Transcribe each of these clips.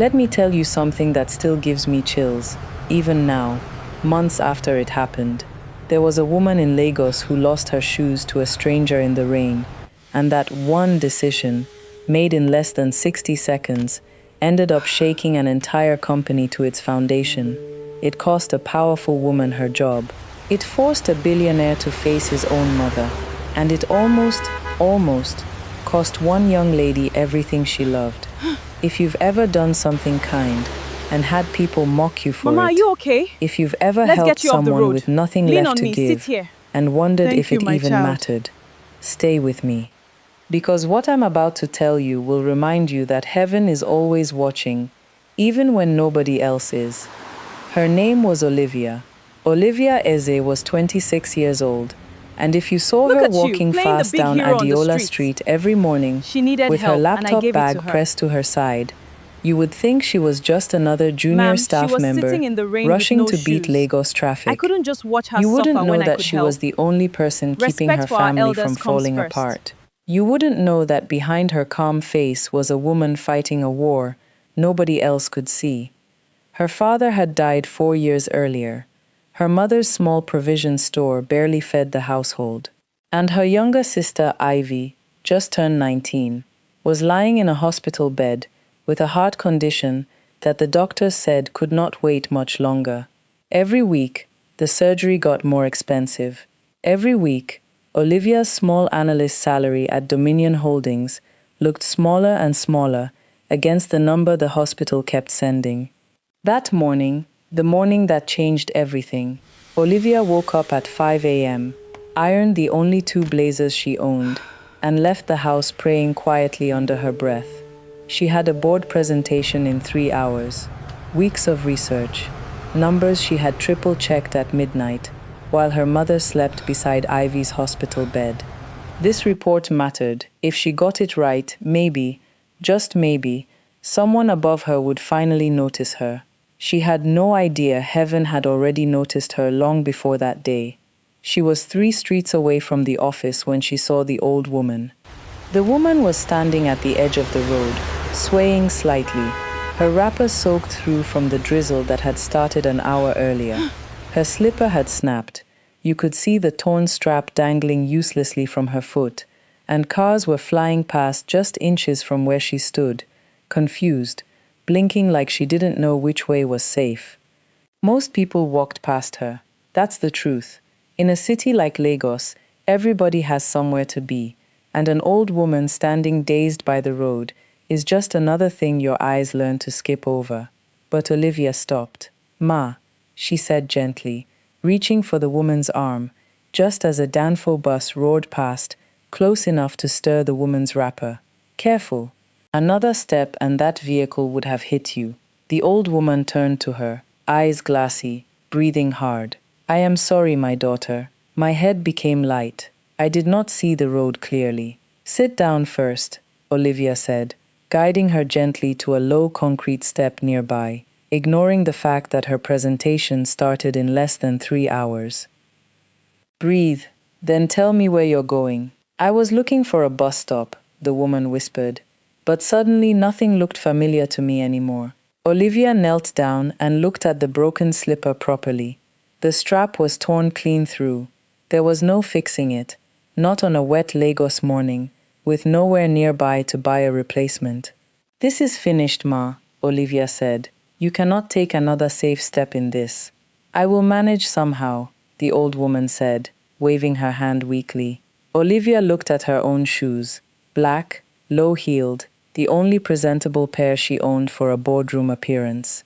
Let me tell you something that still gives me chills, even now, months after it happened. There was a woman in Lagos who lost her shoes to a stranger in the rain, and that one decision, made in less than 60 seconds, ended up shaking an entire company to its foundation. It cost a powerful woman her job. It forced a billionaire to face his own mother, and it almost cost one young lady everything she loved. If you've ever done something kind and had people mock you for Mama, it, are you okay? if you've ever Let's helped get you off the someone road. with nothing Lean left on to me. Sit give here. and wondered Thank if you, it my even child. mattered, stay with me. Because what I'm about to tell you will remind you that heaven is always watching, even when nobody else is. Her name was Olivia. Olivia Eze was 26 years old, and if you saw Look her at you, walking playing the fast big down hero on the Adiola street. Street every morning She needed with her help, and I laptop gave it to bag her. pressed to her side, you would think she was just another junior Ma'am, she staff was member sitting in the rain with rushing no to beat shoes. Lagos I traffic. couldn't just watch her You wouldn't suffer know when I that could she help. was the only person keeping Respect her for our family elders from comes falling first. apart. You wouldn't know that behind her calm face was a woman fighting a war nobody else could see. Her father had died 4 years earlier. Her mother's small provision store barely fed the household. And her younger sister, Ivy, just turned 19, was lying in a hospital bed with a heart condition that the doctors said could not wait much longer. Every week, the surgery got more expensive. Every week, Olivia's small analyst salary at Dominion Holdings looked smaller and smaller against the number the hospital kept sending. That morning, the morning that changed everything, Olivia woke up at 5 a.m., ironed the only 2 blazers she owned, and left the house praying quietly under her breath. She had a board presentation in 3 hours, weeks of research, numbers she had triple-checked at midnight, while her mother slept beside Ivy's hospital bed. This report mattered. If she got it right, maybe, just maybe, someone above her would finally notice her. She had no idea heaven had already noticed her long before that day. She was 3 streets away from the office when she saw the old woman. The woman was standing at the edge of the road, swaying slightly, her wrapper soaked through from the drizzle that had started an hour earlier. Her slipper had snapped. You could see the torn strap dangling uselessly from her foot, and cars were flying past just inches from where she stood, confused, blinking like she didn't know which way was safe. Most people walked past her. That's the truth. In a city like Lagos, everybody has somewhere to be, and an old woman standing dazed by the road is just another thing your eyes learn to skip over. But Olivia stopped. "Ma," she said gently, reaching for the woman's arm, just as a Danfo bus roared past, close enough to stir the woman's wrapper. "Careful." Another step and that vehicle would have hit you. The old woman turned to her, eyes glassy, breathing hard. "I am sorry, my daughter. My head became light. I did not see the road clearly." "Sit down first," Olivia said, guiding her gently to a low concrete step nearby, ignoring the fact that her presentation started in less than 3 hours. "Breathe, then tell me where you're going." "I was looking for a bus stop," the woman whispered, but suddenly nothing looked familiar to me anymore. Olivia knelt down and looked at the broken slipper properly. The strap was torn clean through. There was no fixing it, not on a wet Lagos morning, with nowhere nearby to buy a replacement. "This is finished, Ma," Olivia said. "You cannot take another safe step in this." "I will manage somehow," the old woman said, waving her hand weakly. Olivia looked at her own shoes, black, low-heeled, the only presentable pair she owned for a boardroom appearance.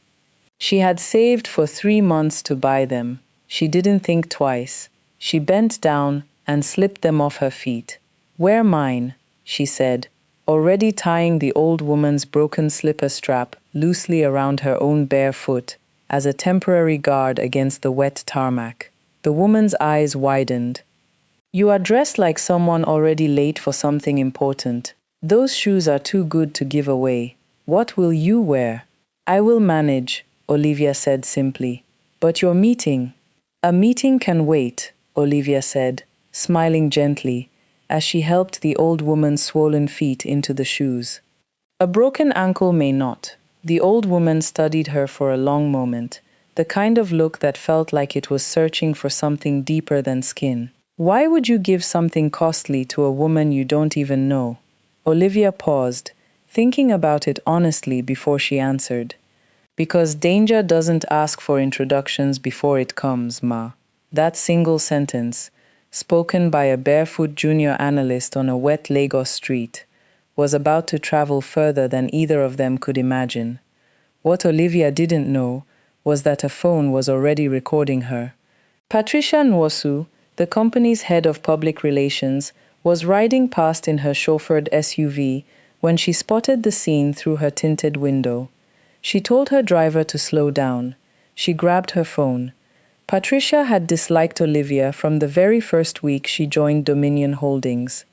She had saved for 3 months to buy them. She didn't think twice. She bent down and slipped them off her feet. "Wear mine," she said, already tying the old woman's broken slipper strap loosely around her own bare foot as a temporary guard against the wet tarmac. The woman's eyes widened. "You are dressed like someone already late for something important. Those shoes are too good to give away. What will you wear?" "I will manage," Olivia said simply. "But your meeting?" "A meeting can wait," Olivia said, smiling gently, as she helped the old woman's swollen feet into the shoes. "A broken ankle may not. The old woman studied her for a long moment, the kind of look that felt like it was searching for something deeper than skin. Why would you give something costly to a woman you don't even know? Olivia paused, thinking about it honestly before she answered. Because danger doesn't ask for introductions before it comes, Ma. That single sentence, spoken by a barefoot junior analyst on a wet Lagos street, was about to travel further than either of them could imagine. What Olivia didn't know was that a phone was already recording her. Patricia Nwosu, the company's head of public relations, was riding past in her chauffeured SUV when she spotted the scene through her tinted window. She told her driver to slow down. She grabbed her phone. Patricia had disliked Olivia from the very first week she joined Dominion Holdings.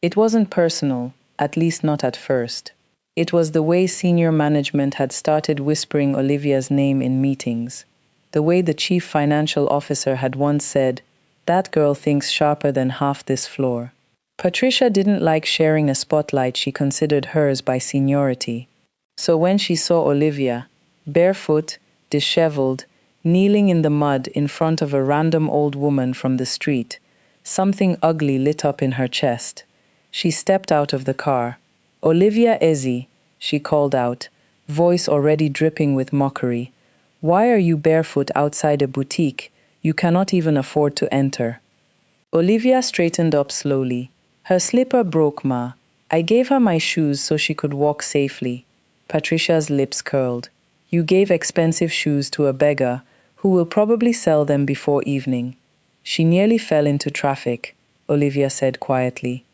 It wasn't personal, at least not at first. It was the way senior management had started whispering Olivia's name in meetings. The way the chief financial officer had once said, "That girl thinks sharper than half this floor." Patricia didn't like sharing a spotlight she considered hers by seniority. So when she saw Olivia, barefoot, disheveled, kneeling in the mud in front of a random old woman from the street, something ugly lit up in her chest. She stepped out of the car. "Olivia Eze," she called out, voice already dripping with mockery. "Why are you barefoot outside a boutique you cannot even afford to enter?" Olivia straightened up slowly. "Her slipper broke, Ma. I gave her my shoes so she could walk safely." Patricia's lips curled. "You gave expensive shoes to a beggar who will probably sell them before evening." "She nearly fell into traffic," Olivia said quietly.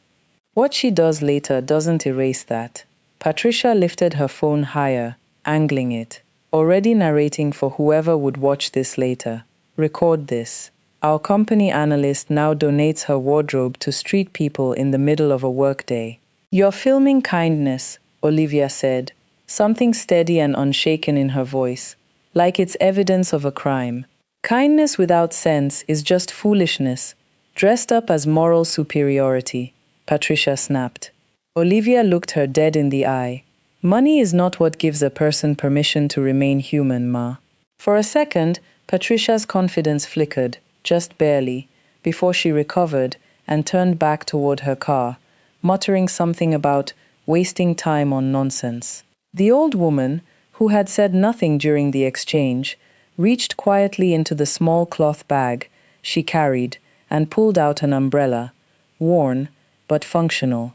"What she does later doesn't erase that." Patricia lifted her phone higher, angling it. "Already narrating for whoever would watch this later. Record this. Our company analyst now donates her wardrobe to street people in the middle of a workday." "You're filming kindness," Olivia said, something steady and unshaken in her voice, like it's evidence of a crime. "Kindness without sense is just foolishness, dressed up as moral superiority," Patricia snapped. Olivia looked her dead in the eye. "Money is not what gives a person permission to remain human, Ma." For a second, Patricia's confidence flickered, just barely, before she recovered and turned back toward her car, muttering something about wasting time on nonsense. The old woman, who had said nothing during the exchange, reached quietly into the small cloth bag she carried and pulled out an umbrella, worn but functional.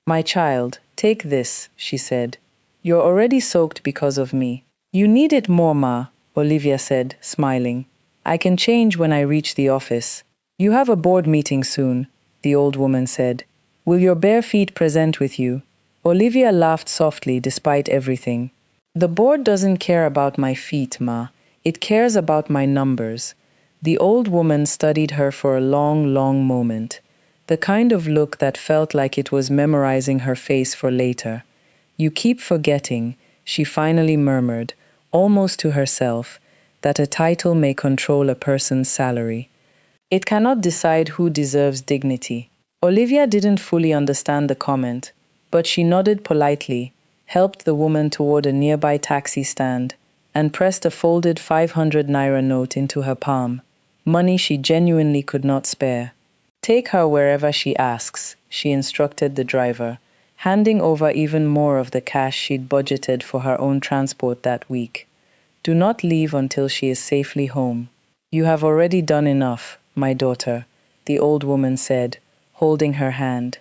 "My child, take this," she said. "You're already soaked because of me." "You need it more, Ma," Olivia said, smiling. "I can change when I reach the office." "You have a board meeting soon," the old woman said. "Will your bare feet present with you?" Olivia laughed softly despite everything. "The board doesn't care about my feet, Ma. It cares about my numbers." The old woman studied her for a long, long moment, the kind of look that felt like it was memorizing her face for later. "You keep forgetting," she finally murmured, almost to herself, "that a title may control a person's salary. It cannot decide who deserves dignity." Olivia didn't fully understand the comment, but she nodded politely, helped the woman toward a nearby taxi stand, and pressed a folded 500 naira note into her palm, money she genuinely could not spare. "Take her wherever she asks," she instructed the driver, handing over even more of the cash she'd budgeted for her own transport that week. "Do not leave until she is safely home." "You have already done enough, my daughter," the old woman said, holding her hand.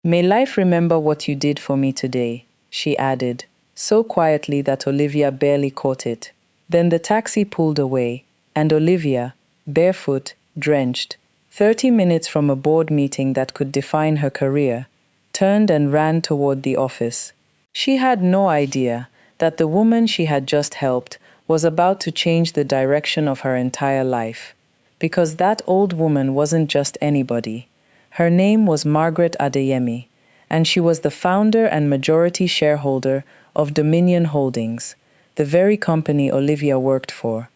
"May life remember what you did for me today," she added, so quietly that Olivia barely caught it. Then the taxi pulled away, and Olivia, barefoot, drenched, 30 minutes from a board meeting that could define her career, turned and ran toward the office. She had no idea that the woman she had just helped was about to change the direction of her entire life. Because that old woman wasn't just anybody. Her name was Margaret Adeyemi, and she was the founder and majority shareholder of Dominion Holdings, the very company Olivia worked for.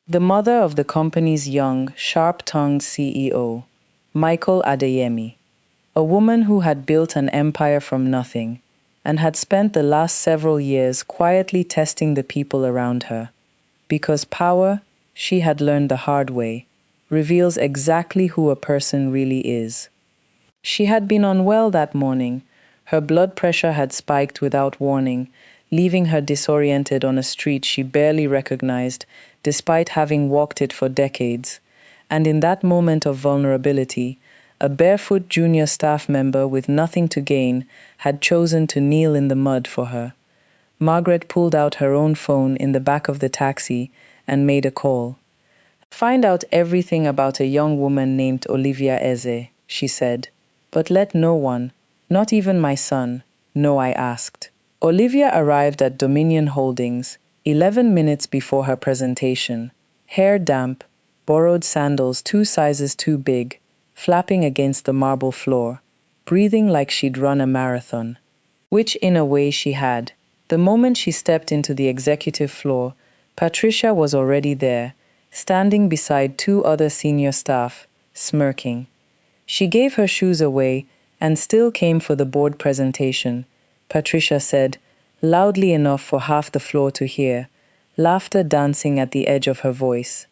The mother of the company's young, sharp-tongued CEO, Michael Adeyemi, a woman who had built an empire from nothing, and had spent the last several years quietly testing the people around her. Because power, she had learned the hard way, reveals exactly who a person really is. She had been unwell that morning. Her blood pressure had spiked without warning, leaving her disoriented on a street she barely recognized, despite having walked it for decades. And in that moment of vulnerability, a barefoot junior staff member with nothing to gain had chosen to kneel in the mud for her. Margaret pulled out her own phone in the back of the taxi and made a call. "Find out everything about a young woman named Olivia Eze," she said. "But let no one, not even my son, know I asked." Olivia arrived at Dominion Holdings 11 minutes before her presentation, hair damp, borrowed sandals 2 sizes too big, flapping against the marble floor, breathing like she'd run a marathon. Which in a way she had. The moment she stepped into the executive floor, Patricia was already there, standing beside 2 other senior staff, smirking. She gave her shoes away and still came for the board presentation, Patricia said, loudly enough for half the floor to hear, laughter dancing at the edge of her voice.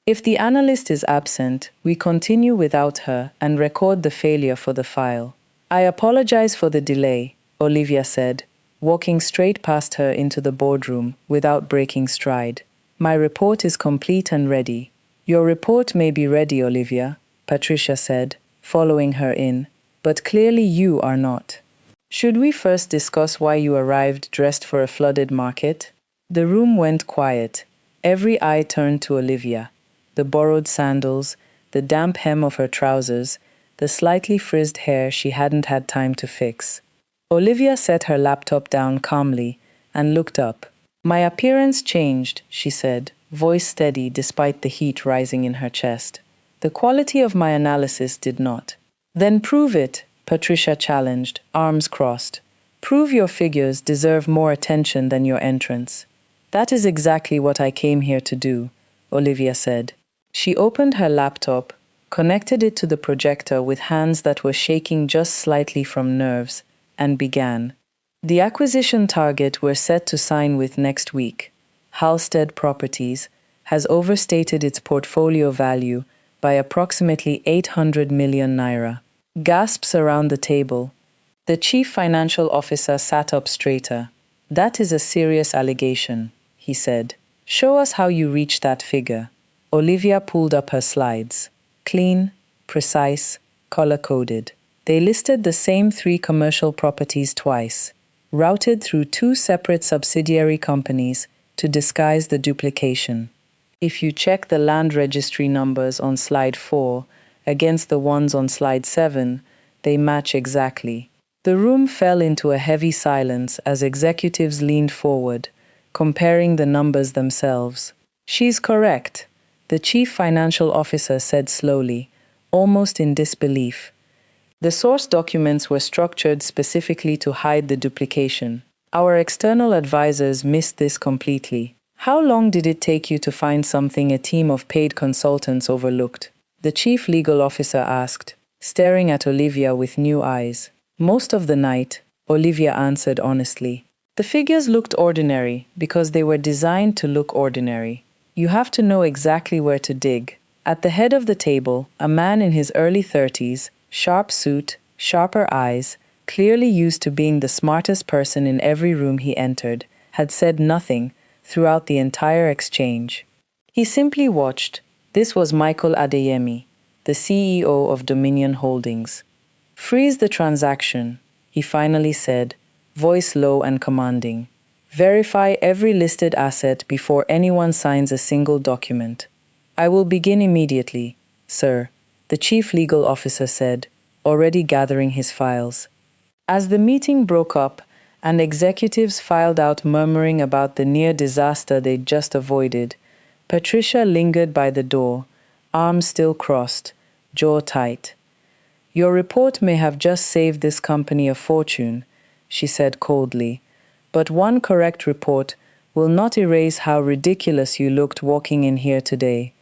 "If the analyst is absent, we continue without her and record the failure for the file. I apologize for the delay," Olivia said, walking straight past her into the boardroom without breaking stride. "My report is complete and ready." "Your report may be ready, Olivia," Patricia said, following her in, "but clearly you are not. Should we first discuss why you arrived dressed for a flooded market?" The room went quiet. Every eye turned to Olivia. The borrowed sandals, the damp hem of her trousers, the slightly frizzed hair she hadn't had time to fix. Olivia set her laptop down calmly and looked up. "My appearance changed," she said, voice steady despite the heat rising in her chest. "The quality of my analysis did not." "Then prove it," Patricia challenged, arms crossed. "Prove your figures deserve more attention than your entrance." "That is exactly what I came here to do," Olivia said. She opened her laptop, connected it to the projector with hands that were shaking just slightly from nerves, and began. "The acquisition target we're set to sign with next week, Halstead Properties, has overstated its portfolio value by approximately 800 million naira. Gasps around the table. The chief financial officer sat up straighter. "That is a serious allegation," he said. "Show us how you reached that figure." Olivia pulled up her slides. Clean, precise, color-coded. They listed the same 3 commercial properties twice, routed through 2 separate subsidiary companies to disguise the duplication. If you check the land registry numbers on slide 4 against the ones on slide 7, they match exactly. The room fell into a heavy silence as executives leaned forward, comparing the numbers themselves. "She's correct," the chief financial officer said slowly, almost in disbelief. "The source documents were structured specifically to hide the duplication. Our external advisors missed this completely. How long did it take you to find something a team of paid consultants overlooked?" the chief legal officer asked, staring at Olivia with new eyes. "Most of the night," Olivia answered honestly. "The figures looked ordinary because they were designed to look ordinary. You have to know exactly where to dig." At the head of the table, a man in his early 30s, sharp suit, sharper eyes, clearly used to being the smartest person in every room he entered, had said nothing throughout the entire exchange. He simply watched. This was Michael Adeyemi, the CEO of Dominion Holdings. "Freeze the transaction," he finally said, voice low and commanding. "Verify every listed asset before anyone signs a single document." "I will begin immediately, sir," the chief legal officer said, already gathering his files. As the meeting broke up and executives filed out murmuring about the near disaster they'd just avoided, Patricia lingered by the door, arms still crossed, jaw tight. "Your report may have just saved this company a fortune," she said coldly, "but one correct report will not erase how ridiculous you looked walking in here today."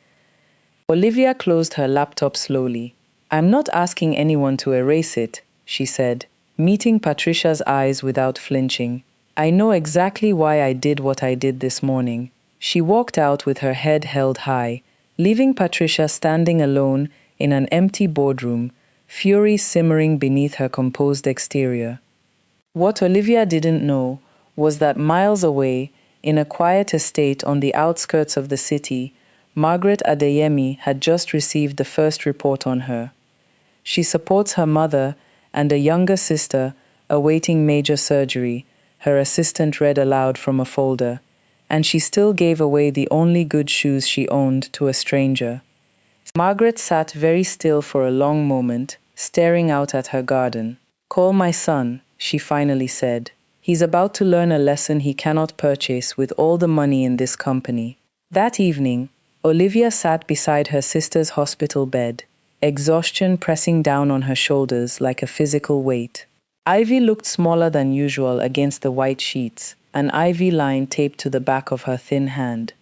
Olivia closed her laptop slowly. "I'm not asking anyone to erase it," she said. meeting Patricia's eyes without flinching. "I know exactly why I did what I did this morning." She walked out with her head held high, leaving Patricia standing alone in an empty boardroom, fury simmering beneath her composed exterior. What Olivia didn't know was that miles away, in a quiet estate on the outskirts of the city, Margaret Adeyemi had just received the first report on her. She supports her mother and a younger sister awaiting major surgery, her assistant read aloud from a folder, and she still gave away the only good shoes she owned to a stranger. Margaret sat very still for a long moment, staring out at her garden. "Call my son," she finally said. "He's about to learn a lesson he cannot purchase with all the money in this company." That evening, Olivia sat beside her sister's hospital bed, exhaustion pressing down on her shoulders like a physical weight. Ivy looked smaller than usual against the white sheets, an ivy line taped to the back of her thin hand.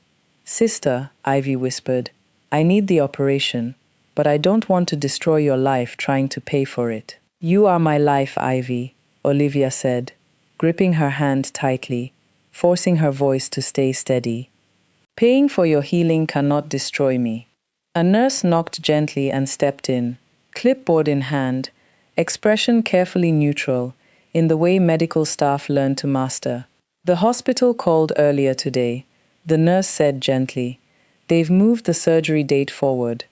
"Sister," Ivy whispered, "I need the operation, but I don't want to destroy your life trying to pay for it." "You are my life, Ivy," Olivia said, gripping her hand tightly, forcing her voice to stay steady. "Paying for your healing cannot destroy me." A nurse knocked gently and stepped in, clipboard in hand, expression carefully neutral, in the way medical staff learn to master. "The hospital called earlier today," the nurse said gently. "They've moved the surgery date forward.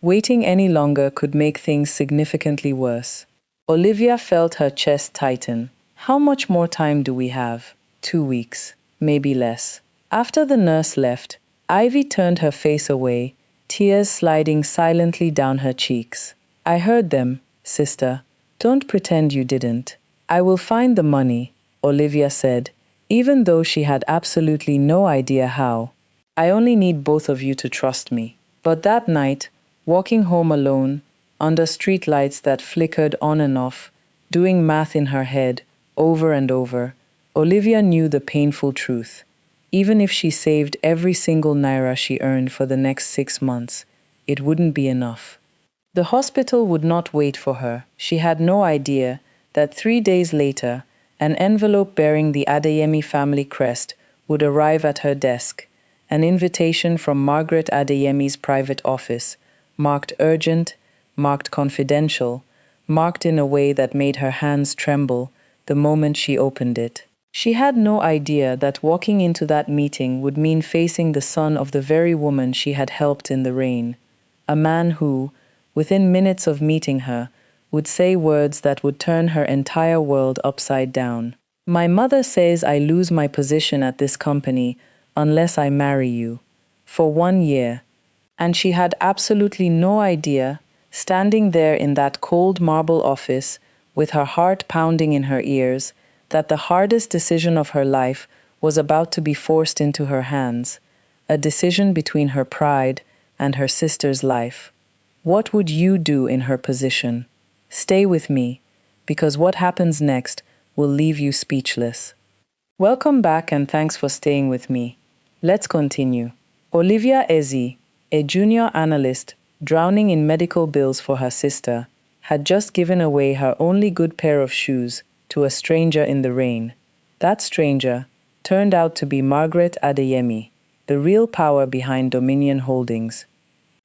Waiting any longer could make things significantly worse." Olivia felt her chest tighten. How much more time do we have? 2 weeks, maybe less. After the nurse left, Ivy turned her face away, tears sliding silently down her cheeks. "I heard them, sister. Don't pretend you didn't." "I will find the money," Olivia said, even though she had absolutely no idea how. "I only need both of you to trust me." But that night, walking home alone, under streetlights that flickered on and off, doing math in her head, over and over, Olivia knew the painful truth. Even if she saved every single naira she earned for the next 6 months, it wouldn't be enough. The hospital would not wait for her. She had no idea that 3 days later, an envelope bearing the Adeyemi family crest would arrive at her desk, an invitation from Margaret Adeyemi's private office, marked urgent, marked confidential, marked in a way that made her hands tremble the moment she opened it. She had no idea that walking into that meeting would mean facing the son of the very woman she had helped in the rain, a man who, within minutes of meeting her, would say words that would turn her entire world upside down. "My mother says I lose my position at this company unless I marry you. For 1 year." And she had absolutely no idea, standing there in that cold marble office, with her heart pounding in her ears, that the hardest decision of her life was about to be forced into her hands, a decision between her pride and her sister's life. What would you do in her position? Stay with me, because what happens next will leave you speechless. Welcome back and thanks for staying with me. Let's continue. Olivia Eze, a junior analyst drowning in medical bills for her sister, had just given away her only good pair of shoes to a stranger in the rain. That stranger turned out to be Margaret Adeyemi, the real power behind Dominion Holdings.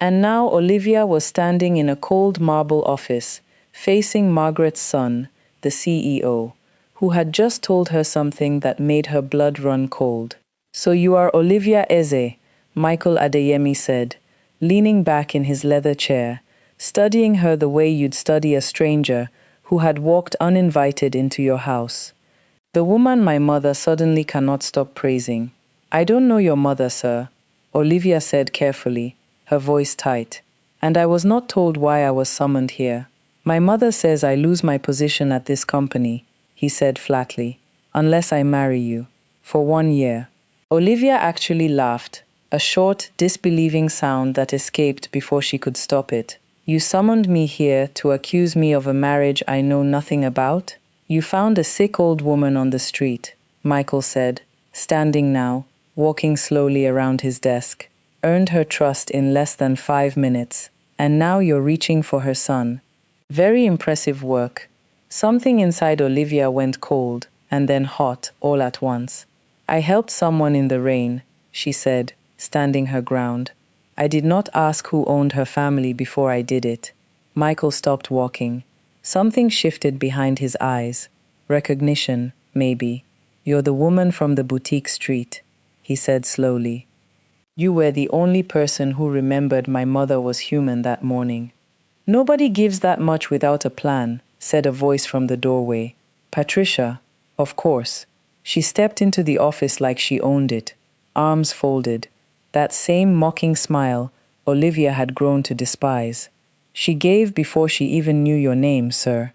And now Olivia was standing in a cold marble office, facing Margaret's son, the CEO, who had just told her something that made her blood run cold. "So you are Olivia Eze," Michael Adeyemi said, leaning back in his leather chair, studying her the way you'd study a stranger who had walked uninvited into your house. "The woman my mother suddenly cannot stop praising." "I don't know your mother, sir," Olivia said carefully, her voice tight. "And I was not told why I was summoned here." "My mother says I lose my position at this company," he said flatly, "unless I marry you. For 1 year." Olivia actually laughed, a short, disbelieving sound that escaped before she could stop it. "You summoned me here to accuse me of a marriage I know nothing about? You found a sick old woman on the street," Michael said, standing now, walking slowly around his desk. "Earned her trust in less than 5 minutes, and now you're reaching for her son. Very impressive work. Something inside Olivia went cold, and then hot, all at once. I helped someone in the rain, she said, standing her ground. I did not ask who owned her family before I did it. Michael stopped walking. Something shifted behind his eyes. Recognition, maybe. You're the woman from the boutique street, he said slowly. You were the only person who remembered my mother was human that morning. Nobody gives that much without a plan, said a voice from the doorway. Patricia, of course. She stepped into the office like she owned it, arms folded. That same mocking smile Olivia had grown to despise. She gave before she even knew your name, sir.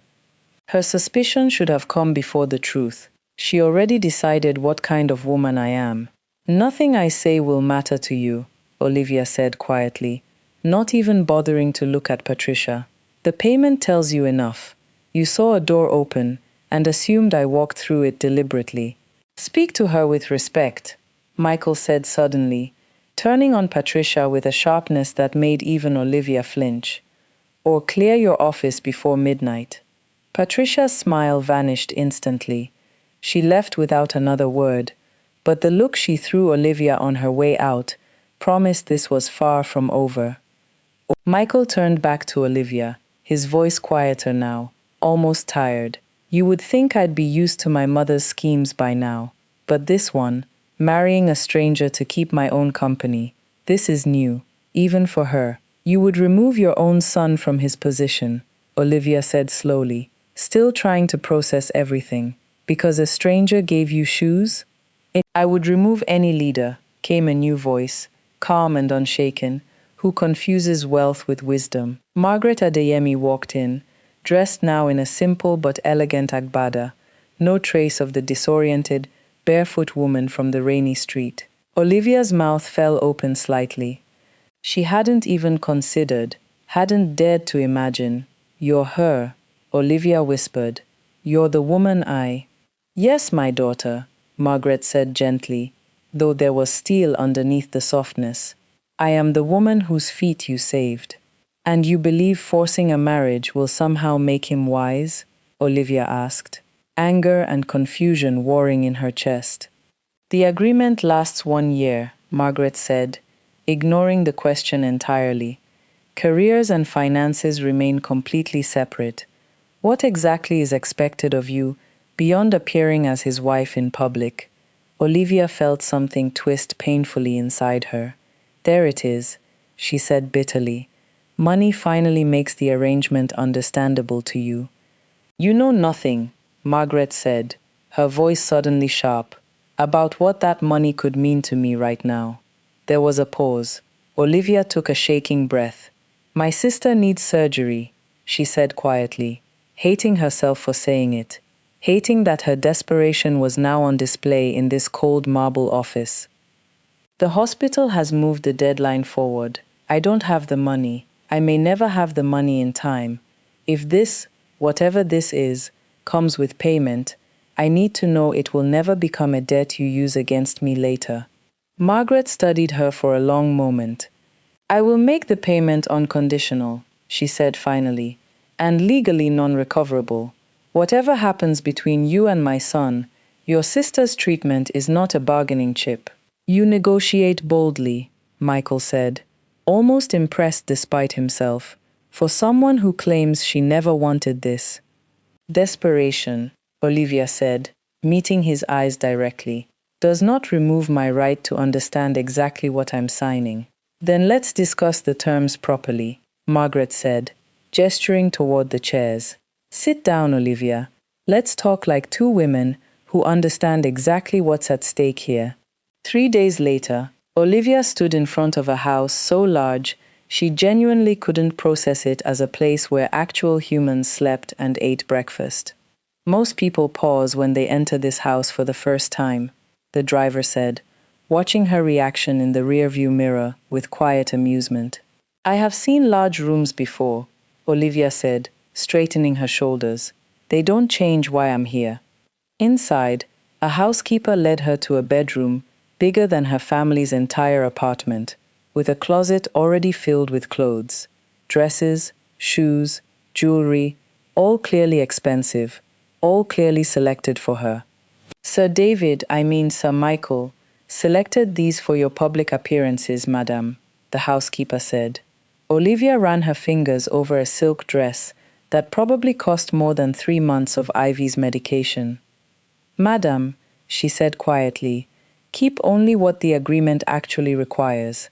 Her suspicion should have come before the truth. She already decided what kind of woman I am. Nothing I say will matter to you, Olivia said quietly, not even bothering to look at Patricia. The payment tells you enough. You saw a door open and assumed I walked through it deliberately. Speak to her with respect, Michael said suddenly, turning on Patricia with a sharpness that made even Olivia flinch. Or clear your office before midnight. Patricia's smile vanished instantly. She left without another word, but the look she threw Olivia on her way out promised this was far from over. Michael turned back to Olivia, his voice quieter now, almost tired. You would think I'd be used to my mother's schemes by now. But this one, marrying a stranger to keep my own company, this is new, even for her. You would remove your own son from his position, Olivia said slowly, still trying to process everything. Because a stranger gave you shoes? I would remove any leader, came a new voice, calm and unshaken, who confuses wealth with wisdom. Margaret Adeyemi walked in, dressed now in a simple but elegant agbada, no trace of the disoriented, barefoot woman from the rainy street. Olivia's mouth fell open slightly. She hadn't even considered, hadn't dared to imagine. You're her, Olivia whispered. You're the woman I... Yes, my daughter, Margaret said gently, though there was steel underneath the softness. I am the woman whose feet you saved. And you believe forcing a marriage will somehow make him wise? Olivia asked, anger and confusion warring in her chest. The agreement lasts 1 year, Margaret said, ignoring the question entirely. Careers and finances remain completely separate. What exactly is expected of you beyond appearing as his wife in public? Olivia felt something twist painfully inside her. There it is, she said bitterly. Money finally makes the arrangement understandable to you. You know nothing, Margaret said, her voice suddenly sharp, about what that money could mean to me right now. There was a pause. Olivia took a shaking breath. My sister needs surgery, she said quietly, hating herself for saying it, hating that her desperation was now on display in this cold marble office. The hospital has moved the deadline forward. I don't have the money. I may never have the money in time. If this, whatever this is, comes with payment, I need to know it will never become a debt you use against me later. Margaret studied her for a long moment. I will make the payment unconditional, she said finally, and legally non-recoverable. Whatever happens between you and my son, your sister's treatment is not a bargaining chip. You negotiate boldly, Michael said, almost impressed despite himself, for someone who claims she never wanted this. Desperation, Olivia said, meeting his eyes directly, does not remove my right to understand exactly what I'm signing. Then let's discuss the terms properly, Margaret said, gesturing toward the chairs. Sit down, Olivia. Let's talk like two women who understand exactly what's at stake here. 3 days later, Olivia stood in front of a house so large she genuinely couldn't process it as a place where actual humans slept and ate breakfast. Most people pause when they enter this house for the first time, the driver said, watching her reaction in the rearview mirror with quiet amusement. I have seen large rooms before, Olivia said, straightening her shoulders. They don't change why I'm here. Inside, a housekeeper led her to a bedroom bigger than her family's entire apartment, with a closet already filled with clothes, dresses, shoes, jewelry. all clearly expensive, all clearly selected for her. Sir David, I mean Sir Michael, selected these for your public appearances, madam, the housekeeper said. Olivia ran her fingers over a silk dress that probably cost more than 3 months of Ivy's medication. Madam, she said quietly, keep only what the agreement actually requires.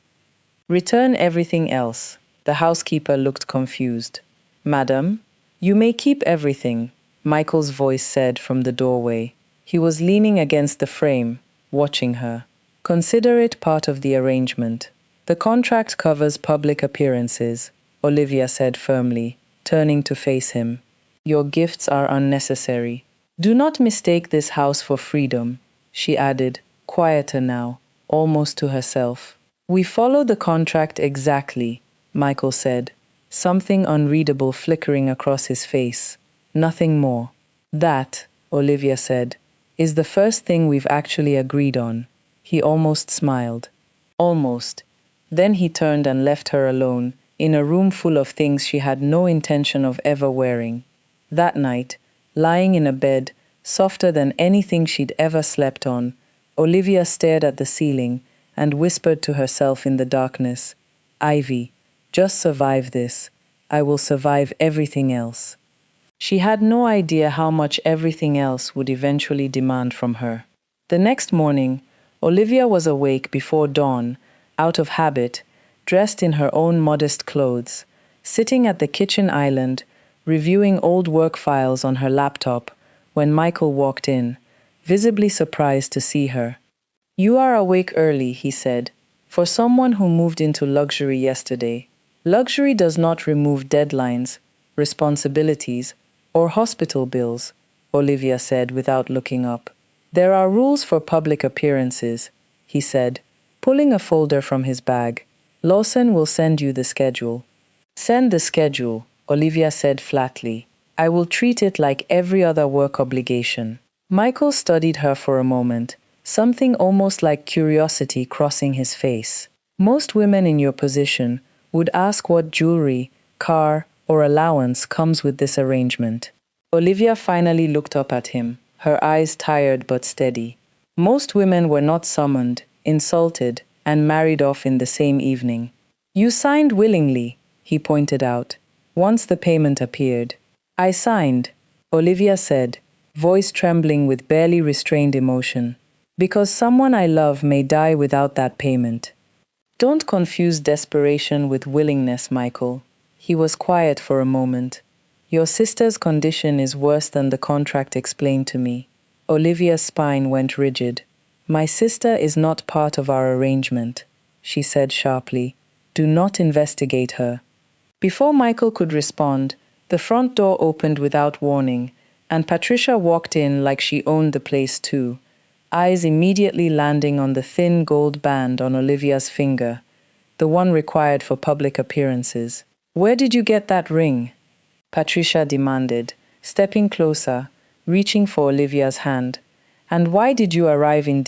Return everything else. The housekeeper looked confused. Madam, you may keep everything, Michael's voice said from the doorway. He was leaning against the frame, watching her. Consider it part of the arrangement. The contract covers public appearances, Olivia said firmly, turning to face him. Your gifts are unnecessary. Do not mistake this house for freedom, she added, quieter now, almost to herself. We follow the contract exactly, Michael said, something unreadable flickering across his face. Nothing more. That, Olivia said, is the first thing we've actually agreed on. He almost smiled. Almost. Then he turned and left her alone, in a room full of things she had no intention of ever wearing. That night, lying in a bed, softer than anything she'd ever slept on, Olivia stared at the ceiling and whispered to herself in the darkness, Ivy, just survive this. I will survive everything else. She had no idea how much everything else would eventually demand from her. The next morning, Olivia was awake before dawn, out of habit, dressed in her own modest clothes, sitting at the kitchen island, reviewing old work files on her laptop, when Michael walked in, visibly surprised to see her. You are awake early, he said. For someone who moved into luxury yesterday, luxury does not remove deadlines, responsibilities, or hospital bills, Olivia said without looking up. There are rules for public appearances, he said, pulling a folder from his bag. Lawson will send you the schedule. Send the schedule, Olivia said flatly. I will treat it like every other work obligation. Michael studied her for a moment, something almost like curiosity crossing his face. Most women in your position would ask what jewelry, car, or allowance comes with this arrangement. Olivia finally looked up at him, her eyes tired but steady. Most women were not summoned, insulted, and married off in the same evening. You signed willingly, he pointed out, once the payment appeared. I signed, Olivia said, voice trembling with barely restrained emotion. Because someone I love may die without that payment. Don't confuse desperation with willingness, Michael. He was quiet for a moment. Your sister's condition is worse than the contract explained to me. Olivia's spine went rigid. My sister is not part of our arrangement, she said sharply. Do not investigate her. Before Michael could respond, the front door opened without warning, and Patricia walked in like she owned the place too, eyes immediately landing on the thin gold band on Olivia's finger, the one required for public appearances. Where did you get that ring? Patricia demanded, stepping closer, reaching for Olivia's hand. And why did you arrive in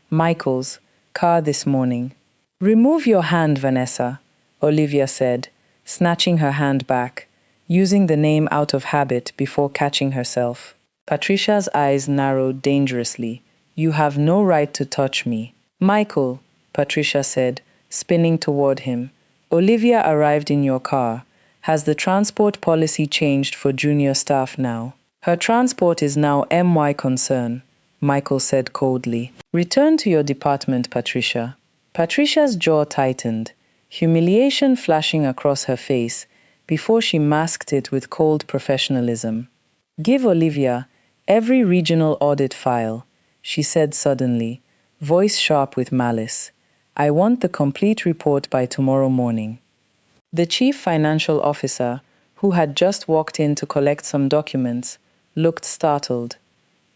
Michael's, car this morning? Remove your hand, Vanessa, Olivia said, snatching her hand back, using the name out of habit before catching herself. Patricia's eyes narrowed dangerously. You have no right to touch me. Michael, Patricia said, spinning toward him. Olivia arrived in your car. Has the transport policy changed for junior staff now? Her transport is now MY concern, Michael said coldly. Return to your department, Patricia. Patricia's jaw tightened, humiliation flashing across her face before she masked it with cold professionalism. Give Olivia every regional audit file, she said suddenly, voice sharp with malice. I want the complete report by tomorrow morning. The chief financial officer, who had just walked in to collect some documents, looked startled.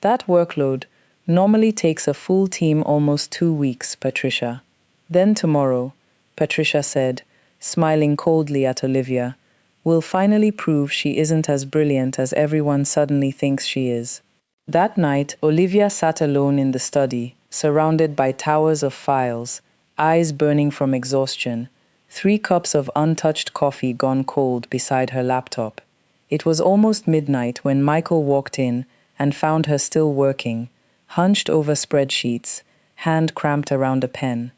That workload normally takes a full team almost 2 weeks, Patricia. Then tomorrow, Patricia said, smiling coldly at Olivia, will finally prove she isn't as brilliant as everyone suddenly thinks she is. That night, Olivia sat alone in the study, surrounded by towers of files, eyes burning from exhaustion, 3 cups of untouched coffee gone cold beside her laptop. It was almost midnight when Michael walked in and found her still working, hunched over spreadsheets, hand cramped around a pen.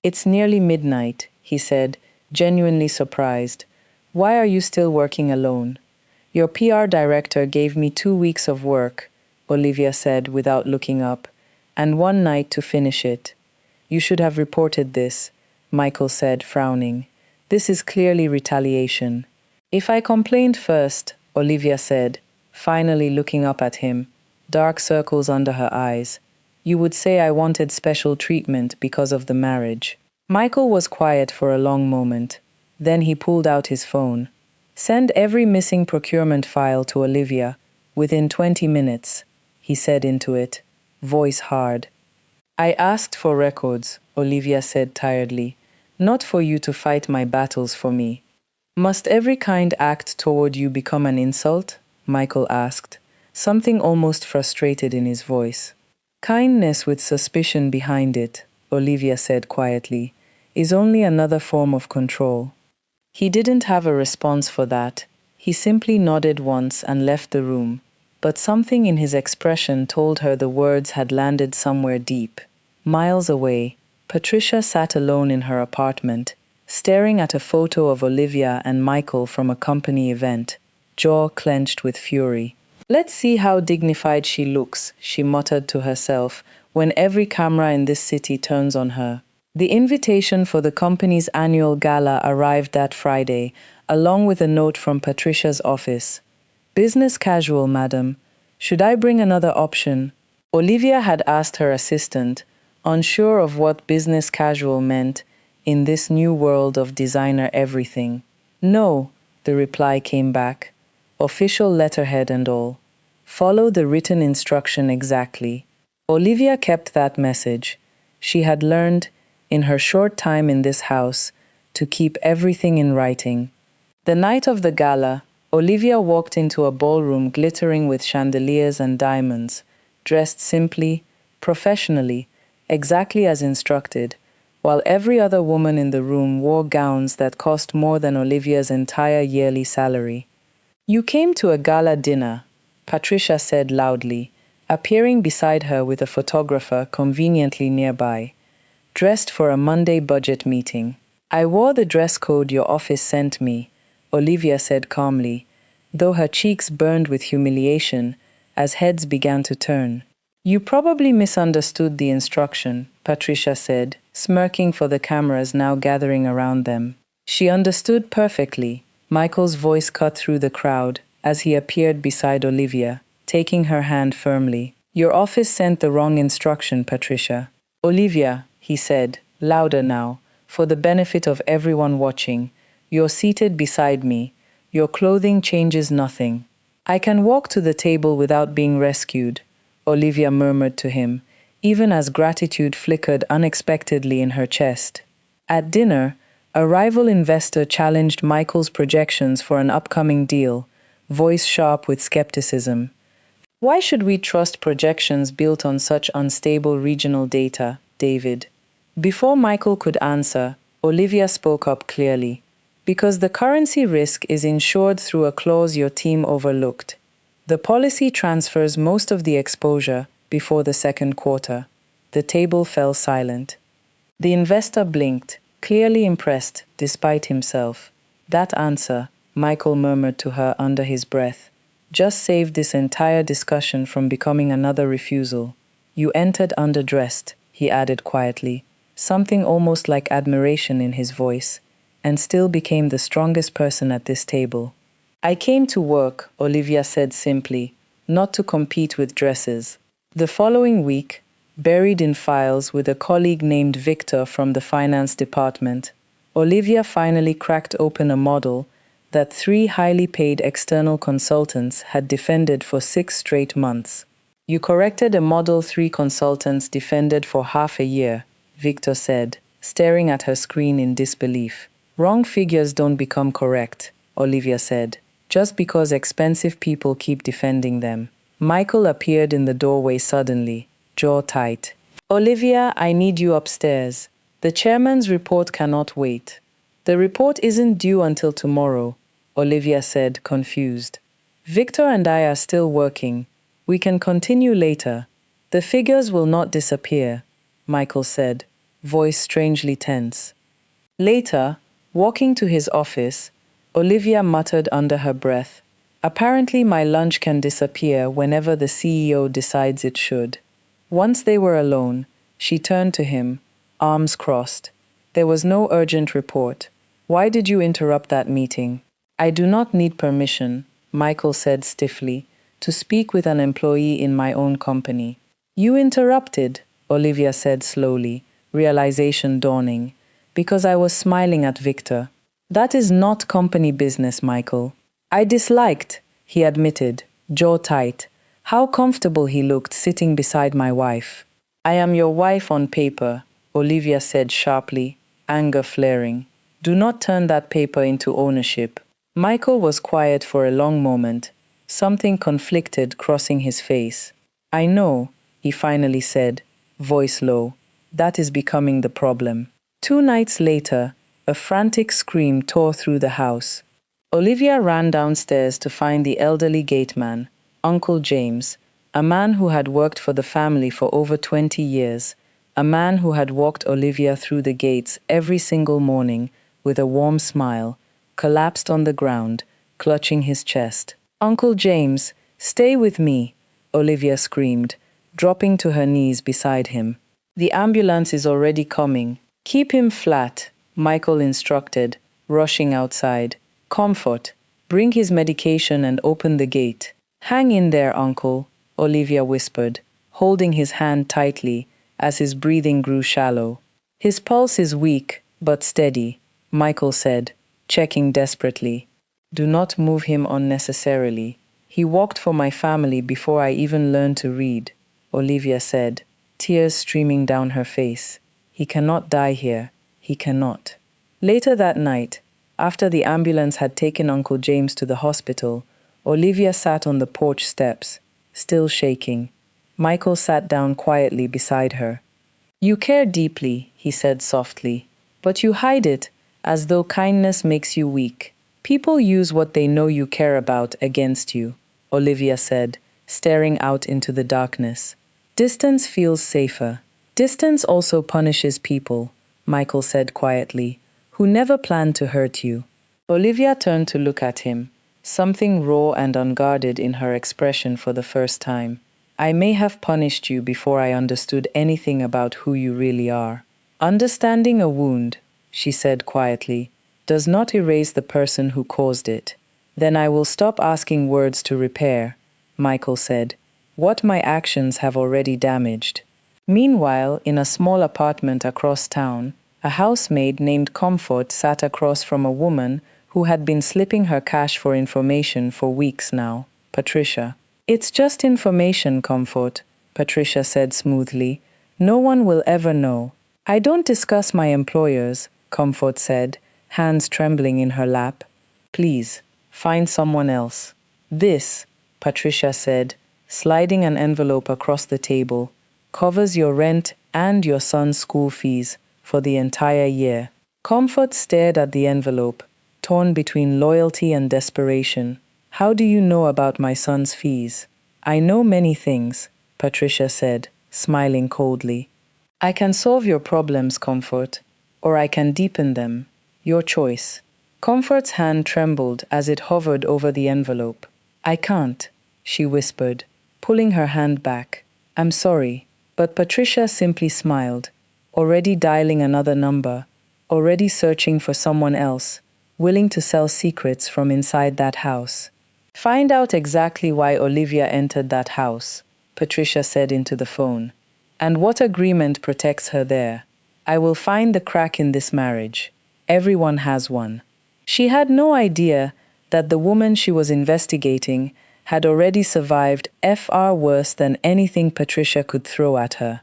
"It's nearly midnight," he said, genuinely surprised. "Why are you still working alone?" "Your PR director gave me 2 weeks of work," Olivia said without looking up, "and one night to finish it." "You should have reported this," Michael said, frowning. "This is clearly retaliation." "If I complained first," Olivia said, finally looking up at him, dark circles under her eyes, "you would say I wanted special treatment because of the marriage." Michael was quiet for a long moment. Then he pulled out his phone. "Send every missing procurement file to Olivia within 20 minutes, he said into it, voice hard. "I asked for records," Olivia said tiredly, "not for you to fight my battles for me." "Must every kind act toward you become an insult?" Michael asked, something almost frustrated in his voice. "Kindness with suspicion behind it," Olivia said quietly, "is only another form of control." He didn't have a response for that. He simply nodded once and left the room, but something in his expression told her the words had landed somewhere deep. Miles away, Patricia sat alone in her apartment, staring at a photo of Olivia and Michael from a company event, jaw clenched with fury. "Let's see how dignified she looks," she muttered to herself, "when every camera in this city turns on her." The invitation for the company's annual gala arrived that Friday, along with a note from Patricia's office. "Business casual, madam. Should I bring another option?" Olivia had asked her assistant, unsure of what business casual meant in this new world of designer everything. "No," the reply came back, official letterhead and all. "Follow the written instruction exactly." Olivia kept that message. She had learned, in her short time in this house, to keep everything in writing. The night of the gala, Olivia walked into a ballroom glittering with chandeliers and diamonds, dressed simply, professionally, exactly as instructed, while every other woman in the room wore gowns that cost more than Olivia's entire yearly salary. "You came to a gala dinner," Patricia said loudly, appearing beside her with a photographer conveniently nearby, "dressed for a Monday budget meeting." "I wore the dress code your office sent me," Olivia said calmly, though her cheeks burned with humiliation as heads began to turn. "You probably misunderstood the instruction," Patricia said, smirking for the cameras now gathering around them. "She understood perfectly." Michael's voice cut through the crowd as he appeared beside Olivia, taking her hand firmly. "Your office sent the wrong instruction, Patricia." "Olivia," he said, louder now, for the benefit of everyone watching, "you're seated beside me. Your clothing changes nothing." "I can walk to the table without being rescued," Olivia murmured to him, even as gratitude flickered unexpectedly in her chest. At dinner, a rival investor challenged Michael's projections for an upcoming deal, voice sharp with skepticism. "Why should we trust projections built on such unstable regional data, David?" Before Michael could answer, Olivia spoke up clearly. "Because the currency risk is insured through a clause your team overlooked. The policy transfers most of the exposure before the second quarter." The table fell silent. The investor blinked, clearly impressed despite himself. "That answer," Michael murmured to her under his breath, "just saved this entire discussion from becoming another refusal. You entered underdressed," he added quietly, something almost like admiration in his voice, "and still became the strongest person at this table." "I came to work," Olivia said simply, "not to compete with dresses." The following week, buried in files with a colleague named Victor from the finance department, Olivia finally cracked open a model that 3 highly paid external consultants had defended for 6 straight months. "You corrected a model 3 consultants defended for half a year," Victor said, staring at her screen in disbelief. "Wrong figures don't become correct," Olivia said, "just because expensive people keep defending them." Michael appeared in the doorway suddenly, jaw tight. "Olivia, I need you upstairs. The chairman's report cannot wait." "The report isn't due until tomorrow," Olivia said, confused. Victor and I are still working. We can continue later. The figures will not disappear, Michael said, voice strangely tense. Later, walking to his office, Olivia muttered under her breath, "Apparently my lunch can disappear whenever the CEO decides it should." Once they were alone, she turned to him, arms crossed. "There was no urgent report. Why did you interrupt that meeting?" "I do not need permission," Michael said stiffly, "to speak with an employee in my own company." "You interrupted," Olivia said slowly, realization dawning, "because I was smiling at Victor." "That is not company business, Michael." "I disliked," he admitted, jaw tight, "how comfortable he looked sitting beside my wife." "I am your wife on paper," Olivia said sharply, anger flaring. "Do not turn that paper into ownership." Michael was quiet for a long moment, something conflicted crossing his face. "I know," he finally said, voice low. "That is becoming the problem." 2 nights later, a frantic scream tore through the house. Olivia ran downstairs to find the elderly gateman, Uncle James, a man who had worked for the family for over 20 years, a man who had walked Olivia through the gates every single morning with a warm smile, collapsed on the ground, clutching his chest. "Uncle James, stay with me," Olivia screamed, dropping to her knees beside him. "The ambulance is already coming." "Keep him flat," Michael instructed, rushing outside. "Comfort, bring his medication and open the gate." "Hang in there, Uncle," Olivia whispered, holding his hand tightly as his breathing grew shallow. "His pulse is weak, but steady," Michael said, checking desperately. "Do not move him unnecessarily. He walked for my family before I even learned to read," Olivia said, tears streaming down her face. "He cannot die here. He cannot." Later that night, after the ambulance had taken Uncle James to the hospital, Olivia sat on the porch steps, still shaking. Michael sat down quietly beside her. "You care deeply," he said softly, "but you hide it as though kindness makes you weak. People use what they know you care about against you," Olivia said, staring out into the darkness. "Distance feels safer. Distance also punishes people," Michael said quietly, "who never planned to hurt you." Olivia turned to look at him, something raw and unguarded in her expression for the first time. "I may have punished you before I understood anything about who you really are." "Understanding a wound," she said quietly, "does not erase the person who caused it." "Then I will stop asking words to repair," Michael said, "what my actions have already damaged." Meanwhile, in a small apartment across town, a housemaid named Comfort sat across from a woman who had been slipping her cash for information for weeks now, Patricia. "It's just information, Comfort," Patricia said smoothly. "No one will ever know." "I don't discuss my employers," Comfort said, hands trembling in her lap. "Please, find someone else." "This," Patricia said, sliding an envelope across the table, "covers your rent and your son's school fees for the entire year." Comfort stared at the envelope, torn between loyalty and desperation. "How do you know about my son's fees?" "I know many things," Patricia said, smiling coldly. "I can solve your problems, Comfort, or I can deepen them. Your choice." Comfort's hand trembled as it hovered over the envelope. "I can't," she whispered, pulling her hand back. "I'm sorry." But Patricia simply smiled, already dialing another number, already searching for someone else, willing to sell secrets from inside that house. "Find out exactly why Olivia entered that house," Patricia said into the phone, "and what agreement protects her there. I will find the crack in this marriage. Everyone has one." She had no idea that the woman she was investigating had already survived far worse than anything Patricia could throw at her.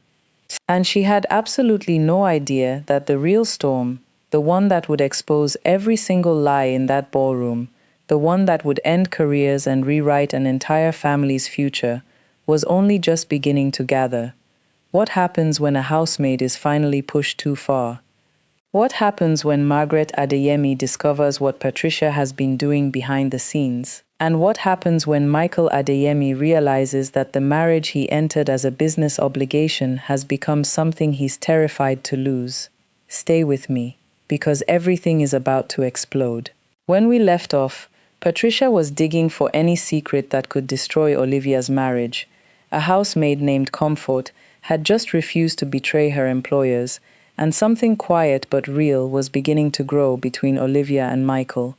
And she had absolutely no idea that the real storm, the one that would expose every single lie in that ballroom, the one that would end careers and rewrite an entire family's future, was only just beginning to gather. What happens when a housemaid is finally pushed too far? What happens when Margaret Adeyemi discovers what Patricia has been doing behind the scenes? And what happens when Michael Adeyemi realizes that the marriage he entered as a business obligation has become something he's terrified to lose? Stay with me, because everything is about to explode. When we left off, Patricia was digging for any secret that could destroy Olivia's marriage. A housemaid named Comfort had just refused to betray her employers, and something quiet but real was beginning to grow between Olivia and Michael.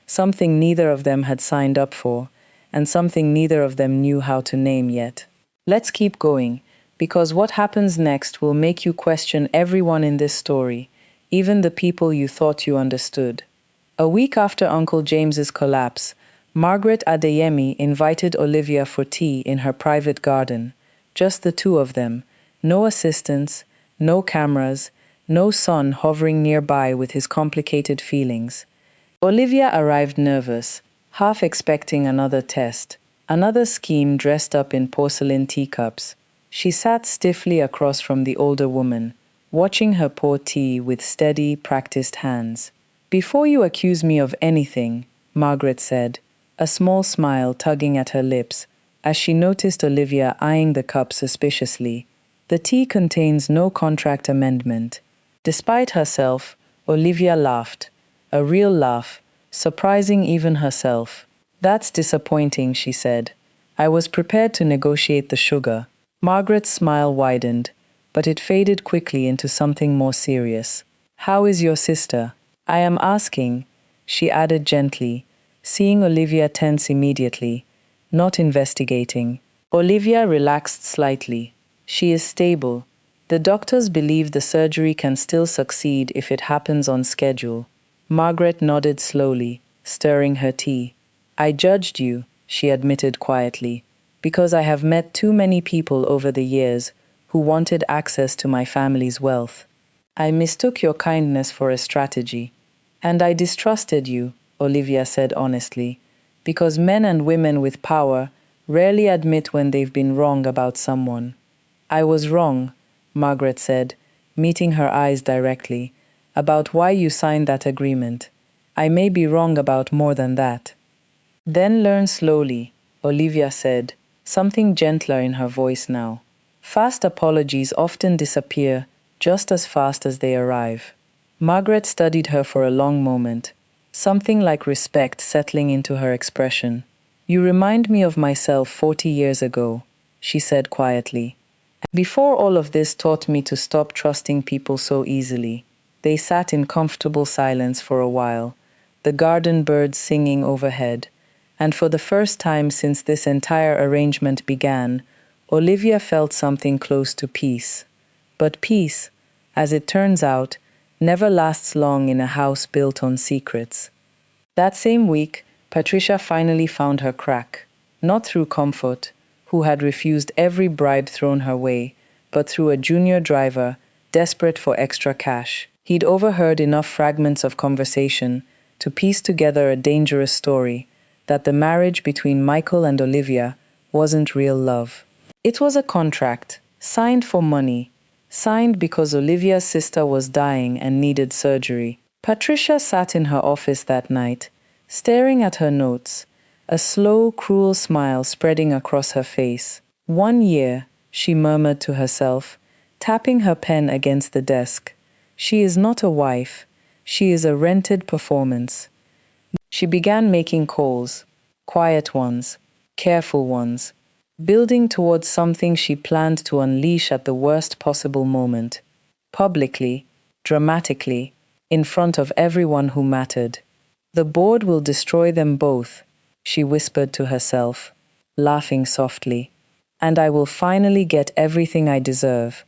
Something neither of them had signed up for, and something neither of them knew how to name yet. Let's keep going, because what happens next will make you question everyone in this story, even the people you thought you understood. A week after Uncle James's collapse, Margaret Adeyemi invited Olivia for tea in her private garden. Just the two of them, no assistants, no cameras, no son hovering nearby with his complicated feelings. Olivia arrived nervous, half expecting another test, another scheme dressed up in porcelain teacups. She sat stiffly across from the older woman, watching her pour tea with steady, practiced hands. "Before you accuse me of anything," Margaret said, a small smile tugging at her lips, as she noticed Olivia eyeing the cup suspiciously. "The tea contains no contract amendment." Despite herself, Olivia laughed. A real laugh, surprising even herself. "That's disappointing," she said. "I was prepared to negotiate the sugar." Margaret's smile widened, but it faded quickly into something more serious. "How is your sister?" "I am asking," she added gently, seeing Olivia tense immediately, not investigating. Olivia relaxed slightly. "She is stable. The doctors believe the surgery can still succeed if it happens on schedule." Margaret nodded slowly, stirring her tea. "I judged you," she admitted quietly, "because I have met too many people over the years who wanted access to my family's wealth. I mistook your kindness for a strategy. And I distrusted you," Olivia said honestly, "because men and women with power rarely admit when they've been wrong about someone." "I was wrong," Margaret said, meeting her eyes directly, "about why you signed that agreement. I may be wrong about more than that." "Then learn slowly," Olivia said, something gentler in her voice now. "Fast apologies often disappear just as fast as they arrive." Margaret studied her for a long moment, something like respect settling into her expression. "You remind me of myself 40 years ago," she said quietly. "Before all of this taught me to stop trusting people so easily." They sat in comfortable silence for a while, the garden birds singing overhead, and for the first time since this entire arrangement began, Olivia felt something close to peace. But peace, as it turns out, never lasts long in a house built on secrets. That same week, Patricia finally found her crack, not through Comfort, who had refused every bribe thrown her way, but through a junior driver, desperate for extra cash. He'd overheard enough fragments of conversation to piece together a dangerous story, that the marriage between Michael and Olivia wasn't real love. It was a contract, signed for money, signed because Olivia's sister was dying and needed surgery. Patricia sat in her office that night, staring at her notes, a slow, cruel smile spreading across her face. 1 year, she murmured to herself, tapping her pen against the desk. She is not a wife. She is a rented performance. She began making calls, quiet ones, careful ones, building towards something she planned to unleash at the worst possible moment, publicly, dramatically, in front of everyone who mattered. "The board will destroy them both," she whispered to herself, laughing softly, "and I will finally get everything I deserve."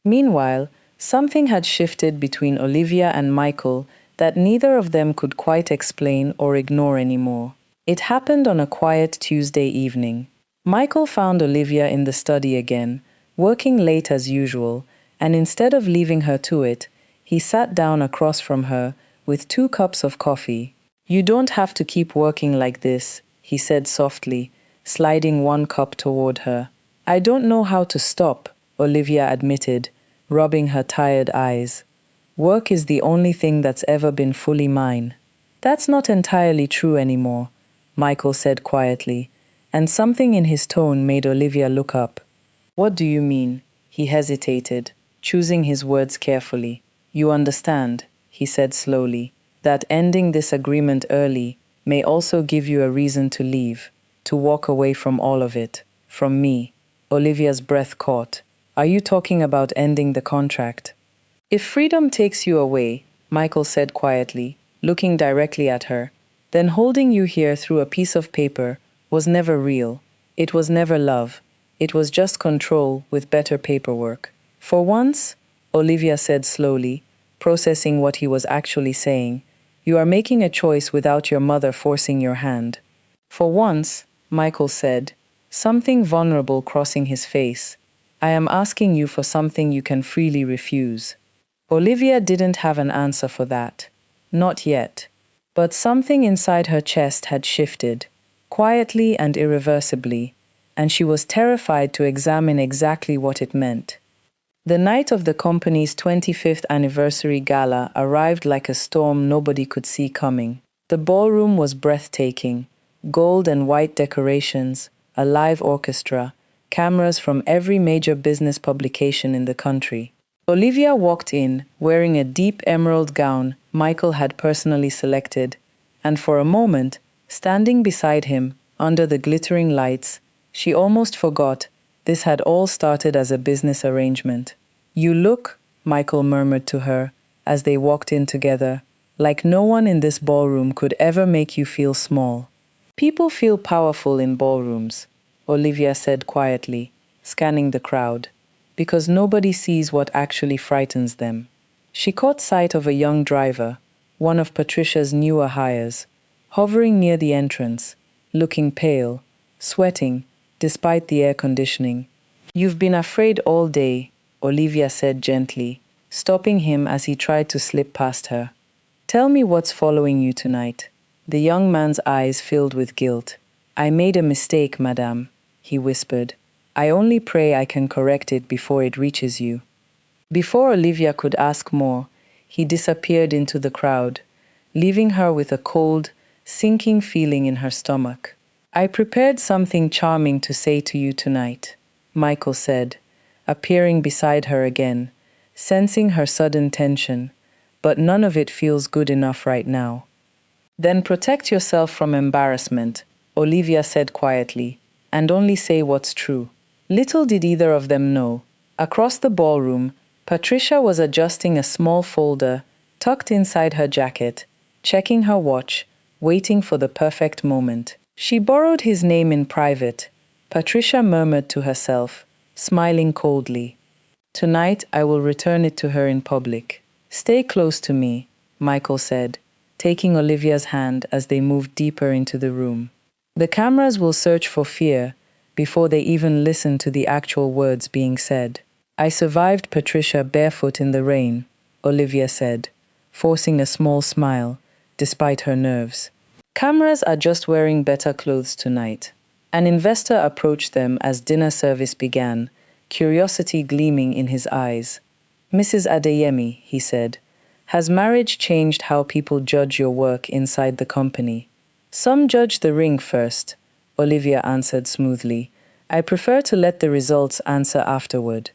Meanwhile, something had shifted between Olivia and Michael that neither of them could quite explain or ignore anymore. It happened on a quiet Tuesday evening. Michael found Olivia in the study again, working late as usual, and instead of leaving her to it, he sat down across from her with 2 cups of coffee. "You don't have to keep working like this," he said softly, sliding 1 cup toward her. "I don't know how to stop," Olivia admitted, rubbing her tired eyes. "Work is the only thing that's ever been fully mine." "That's not entirely true anymore," Michael said quietly, and something in his tone made Olivia look up. What do you mean? He hesitated, choosing his words carefully. You understand, he said slowly, that ending this agreement early may also give you a reason to leave, to walk away from all of it, from me. Olivia's breath caught. Are you talking about ending the contract? If freedom takes you away, Michael said quietly, looking directly at her, then holding you here through a piece of paper was never real. It was never love. It was just control with better paperwork. For once, Olivia said slowly, processing what he was actually saying, you are making a choice without your mother forcing your hand. For once, Michael said, something vulnerable crossing his face, I am asking you for something you can freely refuse. Olivia didn't have an answer for that. Not yet. But something inside her chest had shifted, quietly and irreversibly, and she was terrified to examine exactly what it meant. The night of the company's 25th anniversary gala arrived like a storm nobody could see coming. The ballroom was breathtaking, gold and white decorations, a live orchestra, cameras from every major business publication in the country. Olivia walked in, wearing a deep emerald gown Michael had personally selected, and for a moment, standing beside him, under the glittering lights, she almost forgot this had all started as a business arrangement. You look, Michael murmured to her, as they walked in together, like no one in this ballroom could ever make you feel small. People feel powerful in ballrooms, Olivia said quietly, scanning the crowd, because nobody sees what actually frightens them. She caught sight of a young driver, one of Patricia's newer hires, hovering near the entrance, looking pale, sweating, despite the air conditioning. You've been afraid all day, Olivia said gently, stopping him as he tried to slip past her. Tell me what's following you tonight. The young man's eyes filled with guilt. I made a mistake, madame, he whispered. I only pray I can correct it before it reaches you. Before Olivia could ask more, he disappeared into the crowd, leaving her with a cold, sinking feeling in her stomach. I prepared something charming to say to you tonight, Michael said, appearing beside her again, sensing her sudden tension, but none of it feels good enough right now. Then protect yourself from embarrassment, Olivia said quietly, and only say what's true. Little did either of them know. Across the ballroom, Patricia was adjusting a small folder tucked inside her jacket, checking her watch, waiting for the perfect moment. She borrowed his name in private, Patricia murmured to herself, smiling coldly. Tonight I will return it to her in public. Stay close to me, Michael said, taking Olivia's hand as they moved deeper into the room. The cameras will search for fear before they even listen to the actual words being said. I survived Patricia barefoot in the rain, Olivia said, forcing a small smile, despite her nerves. Cameras are just wearing better clothes tonight. An investor approached them as dinner service began, curiosity gleaming in his eyes. Mrs. Adeyemi, he said, has marriage changed how people judge your work inside the company? Some judge the ring first, Olivia answered smoothly. I prefer to let the results answer afterward.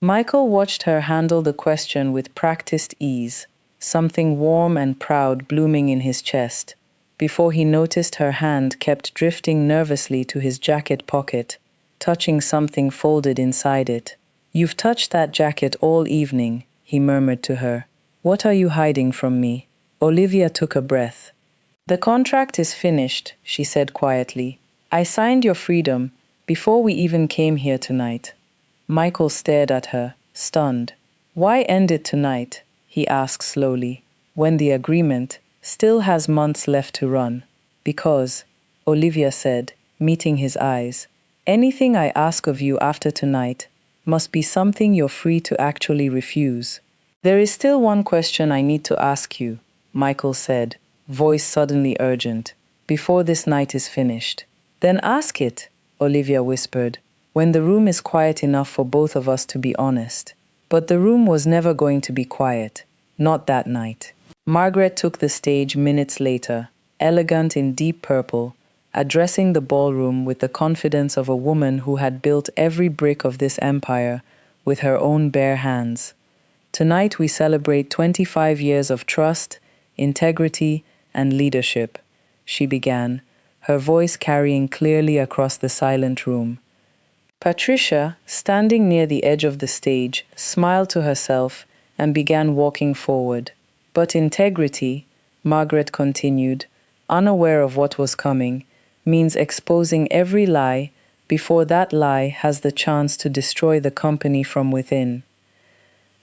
Michael watched her handle the question with practiced ease, something warm and proud blooming in his chest, before he noticed her hand kept drifting nervously to his jacket pocket, touching something folded inside it. You've touched that jacket all evening, he murmured to her. What are you hiding from me? Olivia took a breath. The contract is finished, she said quietly. I signed your freedom before we even came here tonight. Michael stared at her, stunned. Why end it tonight? He asked slowly, when the agreement still has months left to run. Because, Olivia said, meeting his eyes, anything I ask of you after tonight must be something you're free to actually refuse. There is still one question I need to ask you, Michael said, voice suddenly urgent, before this night is finished. Then ask it, Olivia whispered, when the room is quiet enough for both of us to be honest. But the room was never going to be quiet, not that night. Margaret took the stage minutes later, elegant in deep purple, addressing the ballroom with the confidence of a woman who had built every brick of this empire with her own bare hands. Tonight we celebrate 25 years of trust, integrity, and leadership, she began, her voice carrying clearly across the silent room. Patricia, standing near the edge of the stage, smiled to herself and began walking forward. But integrity, Margaret continued, unaware of what was coming, means exposing every lie before that lie has the chance to destroy the company from within.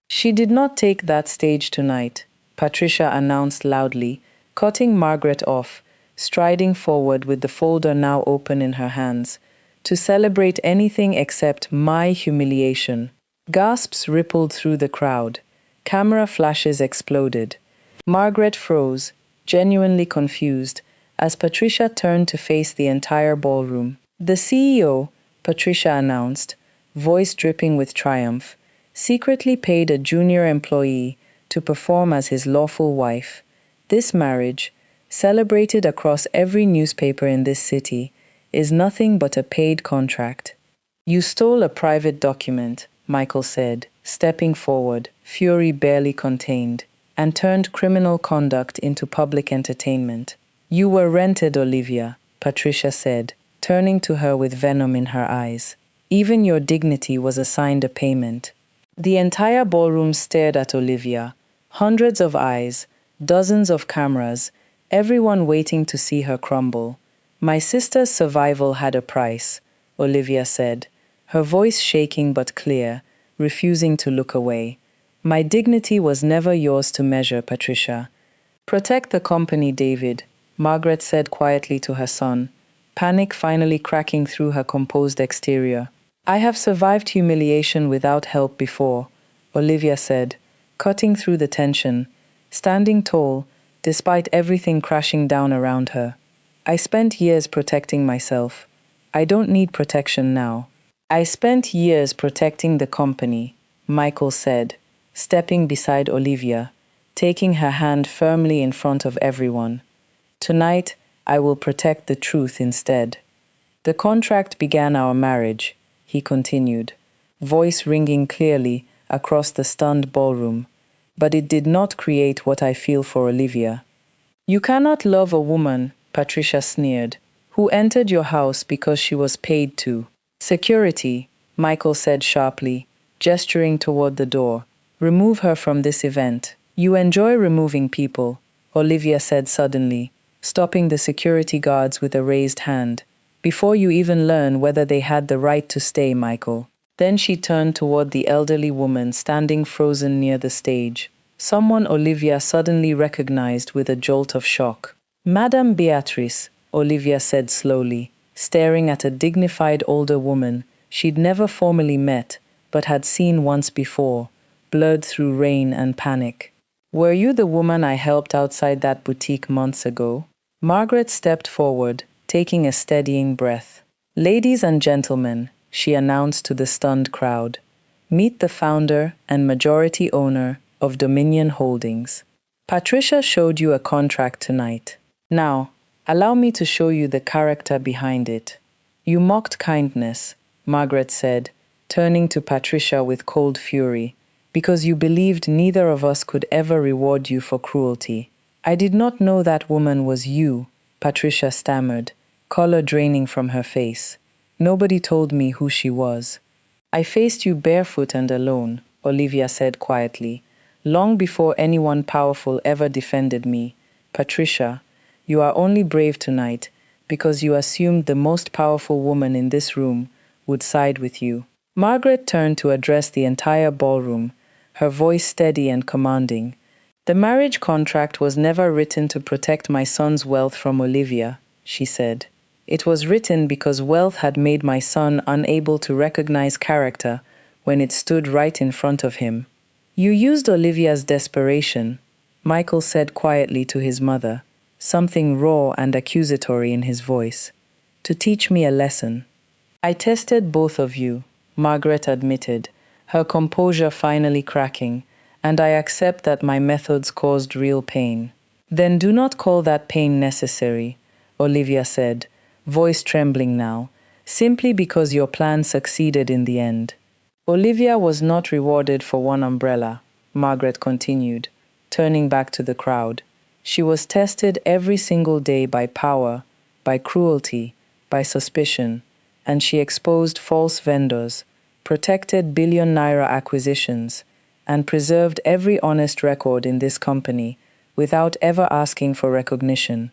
She did not take that stage tonight, Patricia announced loudly, cutting Margaret off, striding forward with the folder now open in her hands, to celebrate anything except my humiliation. Gasps rippled through the crowd. Camera flashes exploded. Margaret froze, genuinely confused, as Patricia turned to face the entire ballroom. The CEO, Patricia announced, voice dripping with triumph, secretly paid a junior employee to perform as his lawful wife. This marriage, celebrated across every newspaper in this city, is nothing but a paid contract. You stole a private document, Michael said, stepping forward, fury barely contained, and turned criminal conduct into public entertainment. You were rented, Olivia, Patricia said, turning to her with venom in her eyes. Even your dignity was assigned a payment. The entire ballroom stared at Olivia, hundreds of eyes, dozens of cameras, everyone waiting to see her crumble. My sister's survival had a price, Olivia said, her voice shaking but clear, refusing to look away. My dignity was never yours to measure, Patricia. Protect the company, David, Margaret said quietly to her son, panic finally cracking through her composed exterior. I have survived humiliation without help before, Olivia said, cutting through the tension, standing tall, despite everything crashing down around her. I spent years protecting myself. I don't need protection now. I spent years protecting the company, Michael said, stepping beside Olivia, taking her hand firmly in front of everyone. Tonight, I will protect the truth instead. The contract began our marriage, he continued, voice ringing clearly across the stunned ballroom, but it did not create what I feel for Olivia. You cannot love a woman, Patricia sneered, who entered your house because she was paid to. Security, Michael said sharply, gesturing toward the door. Remove her from this event. You enjoy removing people, Olivia said suddenly, stopping the security guards with a raised hand. Before you even learn whether they had the right to stay, Michael. Then she turned toward the elderly woman standing frozen near the stage, someone Olivia suddenly recognized with a jolt of shock. Madame Beatrice, Olivia said slowly, staring at a dignified older woman she'd never formally met but had seen once before, blurred through rain and panic. Were you the woman I helped outside that boutique months ago? Margaret stepped forward, taking a steadying breath. Ladies and gentlemen, she announced to the stunned crowd, meet the founder and majority owner of Dominion Holdings. Patricia showed you a contract tonight. Now, allow me to show you the character behind it. You mocked kindness, Margaret said, turning to Patricia with cold fury, because you believed neither of us could ever reward you for cruelty. I did not know that woman was you, Patricia stammered, color draining from her face. Nobody told me who she was. I faced you barefoot and alone, Olivia said quietly, long before anyone powerful ever defended me. Patricia, you are only brave tonight because you assumed the most powerful woman in this room would side with you. Margaret turned to address the entire ballroom, her voice steady and commanding. The marriage contract was never written to protect my son's wealth from Olivia, she said. It was written because wealth had made my son unable to recognize character when it stood right in front of him. You used Olivia's desperation, Michael said quietly to his mother, something raw and accusatory in his voice, to teach me a lesson. I tested both of you, Margaret admitted, her composure finally cracking, and I accept that my methods caused real pain. Then do not call that pain necessary, Olivia said, voice trembling now, simply because your plan succeeded in the end. Olivia was not rewarded for one umbrella, Margaret continued, turning back to the crowd. She was tested every single day by power, by cruelty, by suspicion, and she exposed false vendors, protected billion naira acquisitions, and preserved every honest record in this company without ever asking for recognition.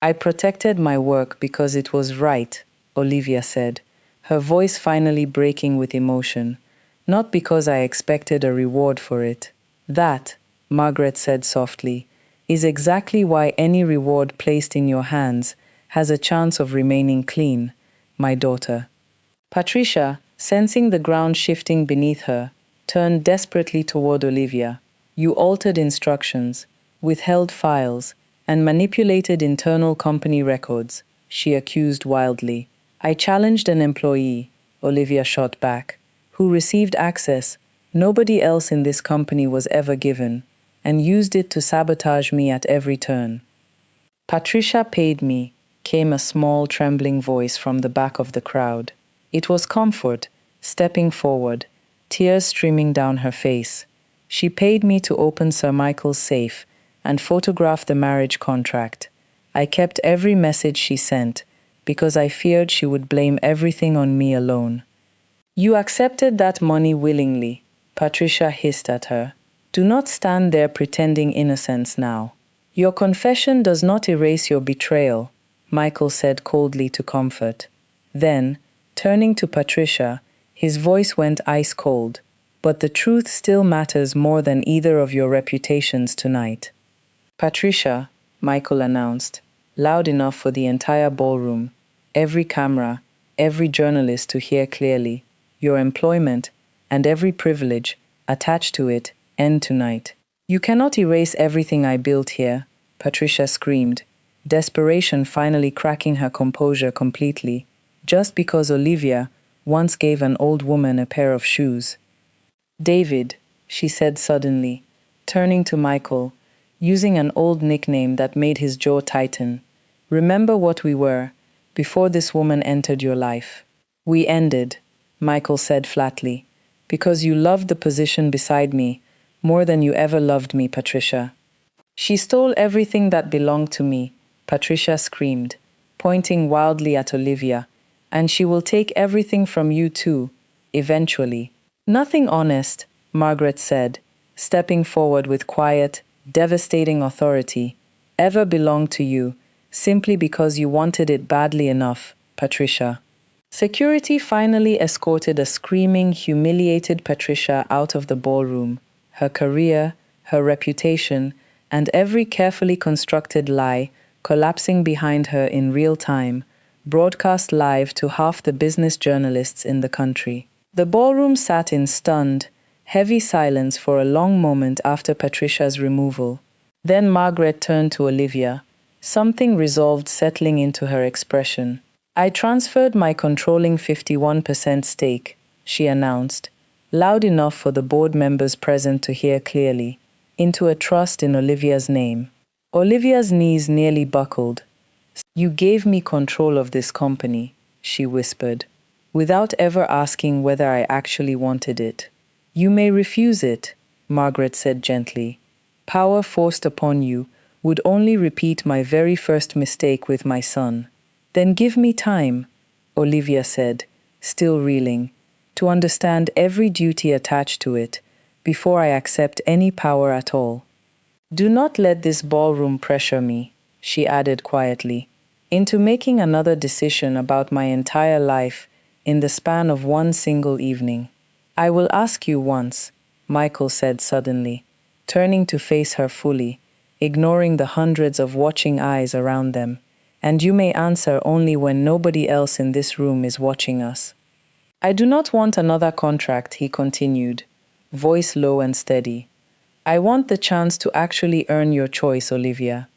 I protected my work because it was right, Olivia said, her voice finally breaking with emotion, not because I expected a reward for it. That, Margaret said softly, is exactly why any reward placed in your hands has a chance of remaining clean, my daughter. Patricia, sensing the ground shifting beneath her, turned desperately toward Olivia. You altered instructions, withheld files, and manipulated internal company records, she accused wildly. I challenged an employee, Olivia shot back, who received access nobody else in this company was ever given, and used it to sabotage me at every turn. Patricia paid me, came a small, trembling voice from the back of the crowd. It was Comfort, stepping forward, tears streaming down her face. She paid me to open Sir Michael's safe and photograph the marriage contract. I kept every message she sent, because I feared she would blame everything on me alone. You accepted that money willingly, Patricia hissed at her. Do not stand there pretending innocence now. Your confession does not erase your betrayal, Michael said coldly to Comfort. Then, turning to Patricia, his voice went ice cold. But the truth still matters more than either of your reputations tonight. Patricia, Michael announced, loud enough for the entire ballroom, every camera, every journalist to hear clearly, your employment, and every privilege attached to it end tonight. You cannot erase everything I built here, Patricia screamed, desperation finally cracking her composure completely, just because Olivia once gave an old woman a pair of shoes. David, she said suddenly, turning to Michael, using an old nickname that made his jaw tighten. Remember what we were, before this woman entered your life. We ended, Michael said flatly, because you loved the position beside me more than you ever loved me, Patricia. She stole everything that belonged to me, Patricia screamed, pointing wildly at Olivia, and she will take everything from you too, eventually. Nothing honest, Margaret said, stepping forward with quiet, devastating authority, ever belonged to you, simply because you wanted it badly enough, Patricia. Security finally escorted a screaming, humiliated Patricia out of the ballroom, her career, her reputation, and every carefully constructed lie collapsing behind her in real time, broadcast live to half the business journalists in the country. The ballroom sat in stunned, heavy silence for a long moment after Patricia's removal. Then Margaret turned to Olivia, something resolved settling into her expression. I transferred my controlling 51% stake, she announced, loud enough for the board members present to hear clearly, into a trust in Olivia's name. Olivia's knees nearly buckled. You gave me control of this company, she whispered, without ever asking whether I actually wanted it. You may refuse it, Margaret said gently. Power forced upon you would only repeat my very first mistake with my son. Then give me time, Olivia said, still reeling, to understand every duty attached to it before I accept any power at all. Do not let this ballroom pressure me, she added quietly, into making another decision about my entire life in the span of one single evening. I will ask you once, Michael said suddenly, turning to face her fully, ignoring the hundreds of watching eyes around them, and you may answer only when nobody else in this room is watching us. I do not want another contract, he continued, voice low and steady. I want the chance to actually earn your choice, Olivia,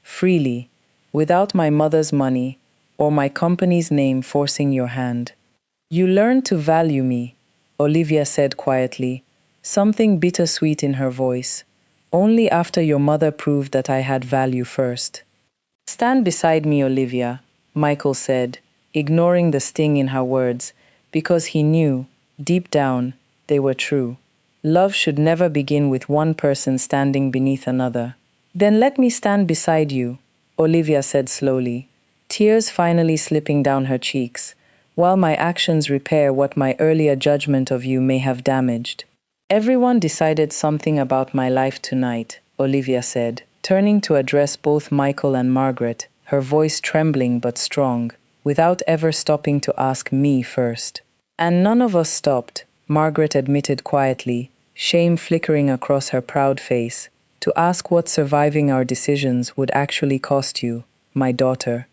freely, without my mother's money or my company's name forcing your hand. You learned to value me, Olivia said quietly, something bittersweet in her voice, only after your mother proved that I had value first. Stand beside me, Olivia, Michael said, ignoring the sting in her words, because he knew, deep down, they were true. Love should never begin with one person standing beneath another. Then let me stand beside you, Olivia said slowly, tears finally slipping down her cheeks, while my actions repair what my earlier judgment of you may have damaged. Everyone decided something about my life tonight, Olivia said, turning to address both Michael and Margaret, her voice trembling but strong, without ever stopping to ask me first. And none of us stopped, Margaret admitted quietly, shame flickering across her proud face, to ask what surviving our decisions would actually cost you, my daughter.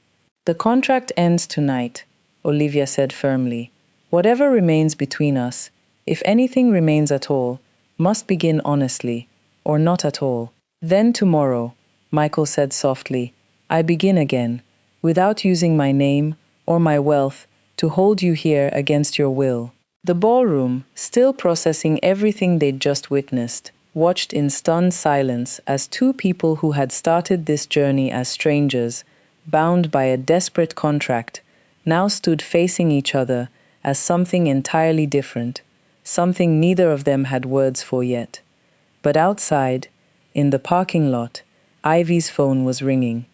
The contract ends tonight, Olivia said firmly. Whatever remains between us, if anything remains at all, must begin honestly, or not at all. Then tomorrow, Michael said softly, I begin again, without using my name or my wealth to hold you here against your will. The ballroom, still processing everything they'd just witnessed, watched in stunned silence as two people who had started this journey as strangers, bound by a desperate contract, now stood facing each other as something entirely different, something neither of them had words for yet. But outside, in the parking lot, Ivy's phone was ringing.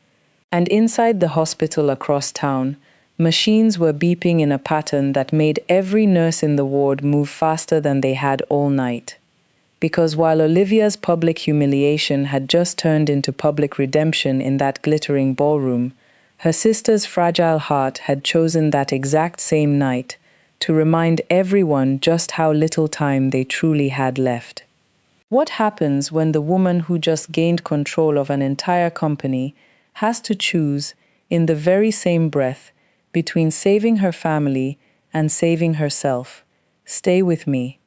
And inside the hospital across town, machines were beeping in a pattern that made every nurse in the ward move faster than they had all night. Because while Olivia's public humiliation had just turned into public redemption in that glittering ballroom, her sister's fragile heart had chosen that exact same night to remind everyone just how little time they truly had left. What happens when the woman who just gained control of an entire company has to choose, in the very same breath, between saving her family and saving herself? Stay with me,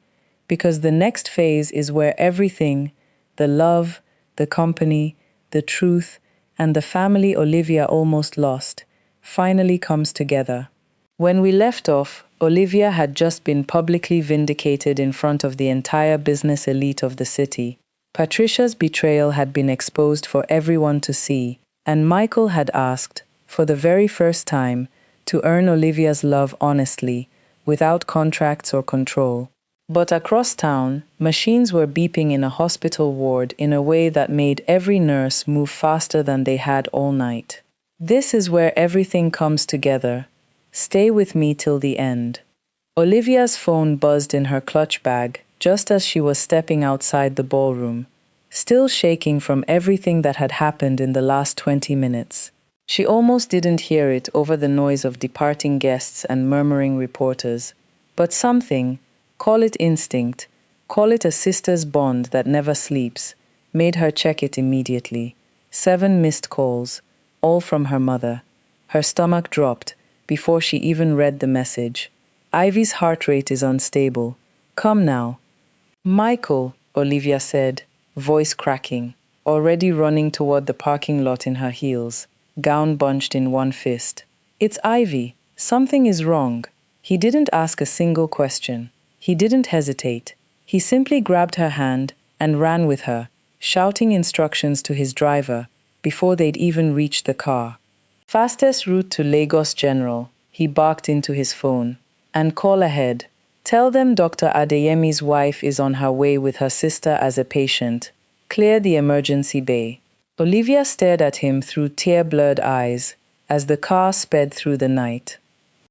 because the next phase is where everything, the love, the company, the truth, and the family Olivia almost lost, finally comes together. When we left off, Olivia had just been publicly vindicated in front of the entire business elite of the city. Patricia's betrayal had been exposed for everyone to see, and Michael had asked, for the very first time, to earn Olivia's love honestly, without contracts or control. But across town, machines were beeping in a hospital ward in a way that made every nurse move faster than they had all night. This is where everything comes together. Stay with me till the end. Olivia's phone buzzed in her clutch bag just as she was stepping outside the ballroom, still shaking from everything that had happened in the last 20 minutes. She almost didn't hear it over the noise of departing guests and murmuring reporters. But something, call it instinct, call it a sister's bond that never sleeps, made her check it immediately. 7 missed calls, all from her mother. Her stomach dropped before she even read the message. Ivy's heart rate is unstable. Come now. Michael, Olivia said, voice cracking, already running toward the parking lot in her heels, gown bunched in one fist. It's Ivy. Something is wrong. He didn't ask a single question. He didn't hesitate. He simply grabbed her hand and ran with her, shouting instructions to his driver before they'd even reached the car. Fastest route to Lagos General, he barked into his phone. And call ahead. Tell them Dr. Adeyemi's wife is on her way with her sister as a patient. Clear the emergency bay. Olivia stared at him through tear-blurred eyes as the car sped through the night.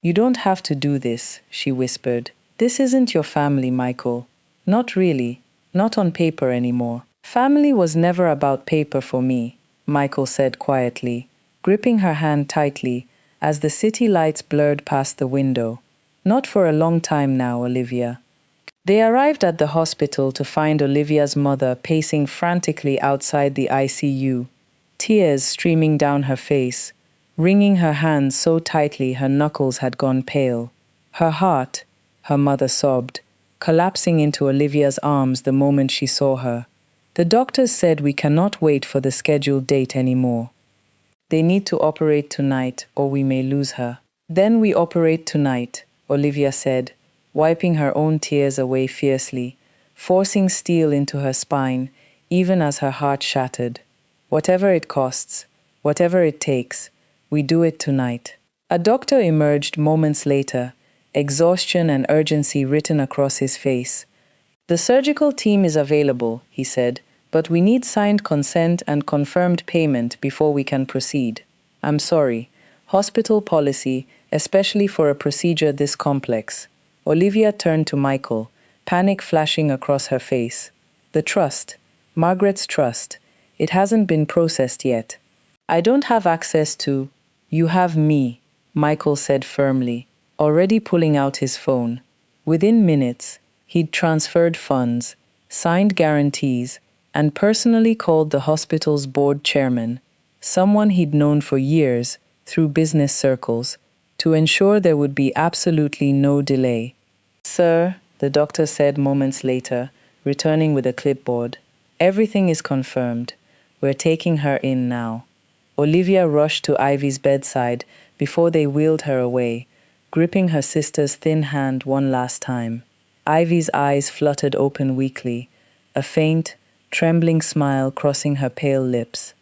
You don't have to do this, she whispered. This isn't your family, Michael. Not really. Not on paper anymore. Family was never about paper for me, Michael said quietly, gripping her hand tightly as the city lights blurred past the window. Not for a long time now, Olivia. They arrived at the hospital to find Olivia's mother pacing frantically outside the ICU, tears streaming down her face, wringing her hands so tightly her knuckles had gone pale. Her heart, her mother sobbed, collapsing into Olivia's arms the moment she saw her. The doctors said we cannot wait for the scheduled date anymore. They need to operate tonight or we may lose her. Then we operate tonight, Olivia said, wiping her own tears away fiercely, forcing steel into her spine, even as her heart shattered. Whatever it costs, whatever it takes, we do it tonight. A doctor emerged moments later, exhaustion and urgency written across his face. "The surgical team is available," he said, "but we need signed consent and confirmed payment before we can proceed. I'm sorry. Hospital policy, especially for a procedure this complex." Olivia turned to Michael, panic flashing across her face. "The trust. Margaret's trust. It hasn't been processed yet." "I don't have access to—" "You have me," Michael said firmly, already pulling out his phone. Within minutes, he'd transferred funds, signed guarantees, and personally called the hospital's board chairman, someone he'd known for years through business circles, to ensure there would be absolutely no delay. "Sir," the doctor said moments later, returning with a clipboard, "everything is confirmed. We're taking her in now." Olivia rushed to Ivy's bedside before they wheeled her away, gripping her sister's thin hand one last time. Ivy's eyes fluttered open weakly, a faint, trembling smile crossing her pale lips.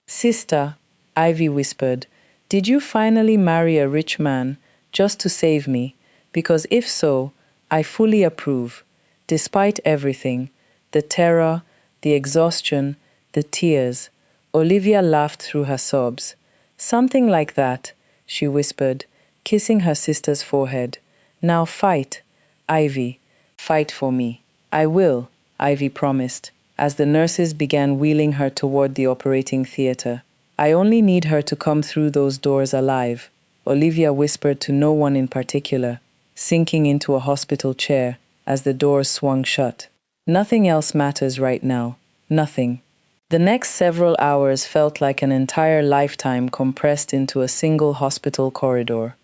"Sister," Ivy whispered, "did you finally marry a rich man just to save me? Because if so, I fully approve. Despite everything, the terror, the exhaustion, the tears." Olivia laughed through her sobs. "Something like that," she whispered, kissing her sister's forehead. "Now fight, Ivy. Fight for me." "I will," Ivy promised, as the nurses began wheeling her toward the operating theater. "I only need her to come through those doors alive," Olivia whispered to no one in particular, sinking into a hospital chair as the doors swung shut. "Nothing else matters right now. Nothing." The next several hours felt like an entire lifetime compressed into a single hospital corridor.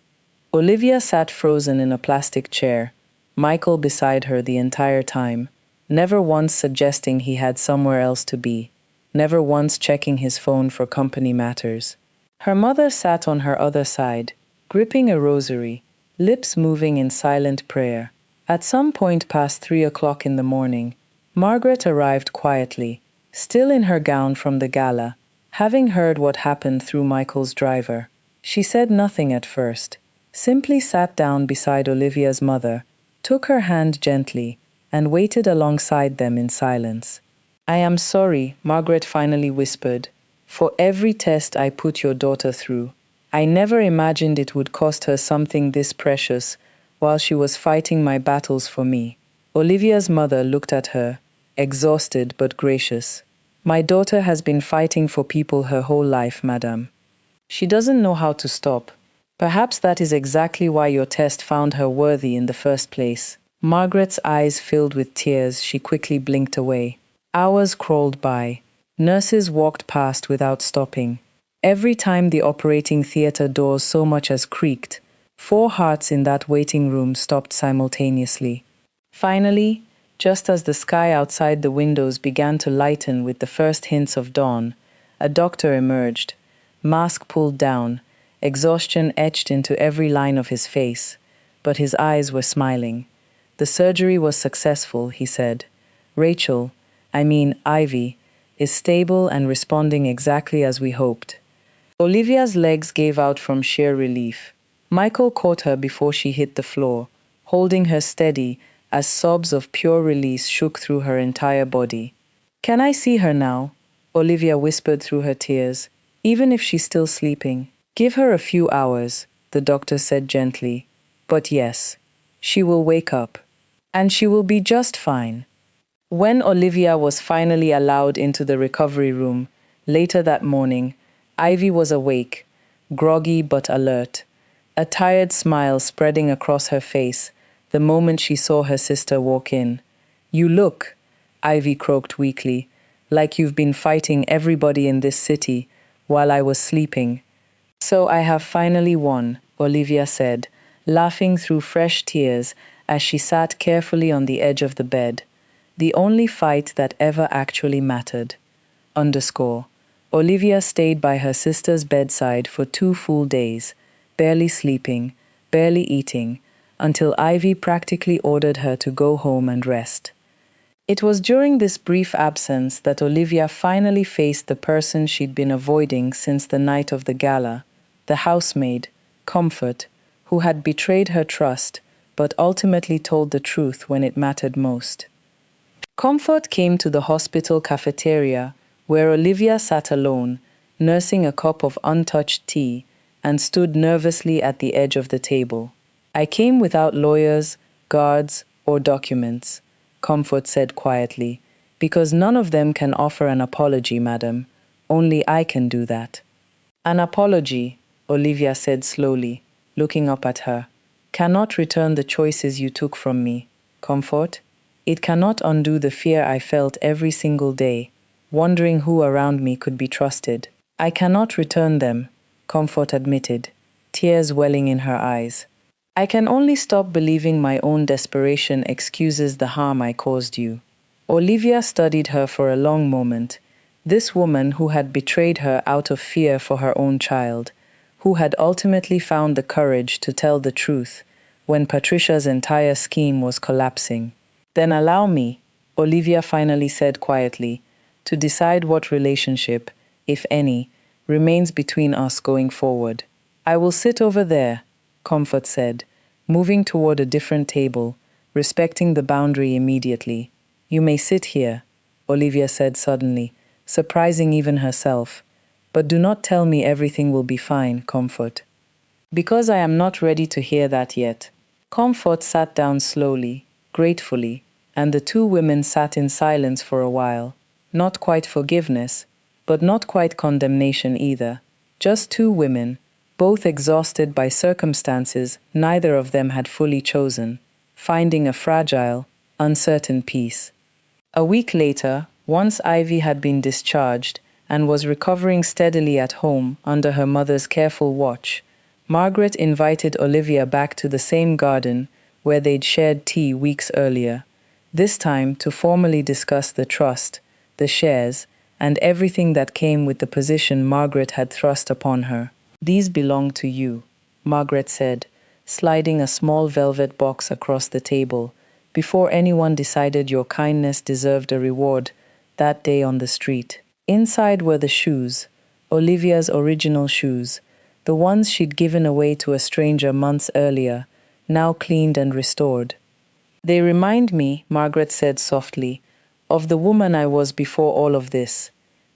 Olivia sat frozen in a plastic chair, Michael beside her the entire time, never once suggesting he had somewhere else to be, never once checking his phone for company matters. Her mother sat on her other side, gripping a rosary, lips moving in silent prayer. At some point past 3 o'clock in the morning, Margaret arrived quietly, still in her gown from the gala, having heard what happened through Michael's driver. She said nothing at first, simply sat down beside Olivia's mother, took her hand gently, and waited alongside them in silence. "I am sorry," Margaret finally whispered, "for every test I put your daughter through. I never imagined it would cost her something this precious while she was fighting my battles for me." Olivia's mother looked at her, exhausted but gracious. "My daughter has been fighting for people her whole life, madam. She doesn't know how to stop. Perhaps that is exactly why your test found her worthy in the first place." Margaret's eyes filled with tears. She quickly blinked away. Hours crawled by. Nurses walked past without stopping. Every time the operating theater doors so much as creaked, 4 hearts in that waiting room stopped simultaneously. Finally, just as the sky outside the windows began to lighten with the first hints of dawn, a doctor emerged, mask pulled down, exhaustion etched into every line of his face, but his eyes were smiling. "The surgery was successful," he said. Ivy, is stable and responding exactly as we hoped." Olivia's legs gave out from sheer relief. Michael caught her before she hit the floor, holding her steady as sobs of pure release shook through her entire body. "Can I see her now?" Olivia whispered through her tears, "even if she's still sleeping." "Give her a few hours," the doctor said gently. "But yes, she will wake up. And she will be just fine." When Olivia was finally allowed into the recovery room, later that morning, Ivy was awake, groggy but alert, a tired smile spreading across her face the moment she saw her sister walk in. "You look," Ivy croaked weakly, "like you've been fighting everybody in this city while I was sleeping." "So I have finally won," Olivia said, laughing through fresh tears as she sat carefully on the edge of the bed. "The only fight that ever actually mattered." Olivia stayed by her sister's bedside for 2 full days, barely sleeping, barely eating, until Ivy practically ordered her to go home and rest. It was during this brief absence that Olivia finally faced the person she'd been avoiding since the night of the gala, the housemaid, Comfort, who had betrayed her trust, but ultimately told the truth when it mattered most. Comfort came to the hospital cafeteria, where Olivia sat alone, nursing a cup of untouched tea, and stood nervously at the edge of the table. "I came without lawyers, guards, or documents," Comfort said quietly, "because none of them can offer an apology, madam. Only I can do that." "An apology," Olivia said slowly, looking up at her, "cannot return the choices you took from me, Comfort. It cannot undo the fear I felt every single day, wondering who around me could be trusted." "I cannot return them," Comfort admitted, tears welling in her eyes. "I can only stop believing my own desperation excuses the harm I caused you." Olivia studied her for a long moment, this woman who had betrayed her out of fear for her own child, who had ultimately found the courage to tell the truth when Patricia's entire scheme was collapsing. "Then allow me," Olivia finally said quietly, "to decide what relationship, if any, remains between us going forward." "I will sit over there," Comfort said, moving toward a different table, respecting the boundary immediately. "You may sit here," Olivia said suddenly, surprising even herself. "But do not tell me everything will be fine, Comfort. Because I am not ready to hear that yet." Comfort sat down slowly, gratefully, and the two women sat in silence for a while. Not quite forgiveness, but not quite condemnation either. Just two women, both exhausted by circumstances neither of them had fully chosen, finding a fragile, uncertain peace. A week later, once Ivy had been discharged and was recovering steadily at home under her mother's careful watch, Margaret invited Olivia back to the same garden where they'd shared tea weeks earlier, this time to formally discuss the trust, the shares, and everything that came with the position Margaret had thrust upon her. "These belong to you," Margaret said, sliding a small velvet box across the table, "before anyone decided your kindness deserved a reward that day on the street." Inside were the shoes, Olivia's original shoes, the ones she'd given away to a stranger months earlier, now cleaned and restored. "They remind me," Margaret said softly, "of the woman I was before all of this,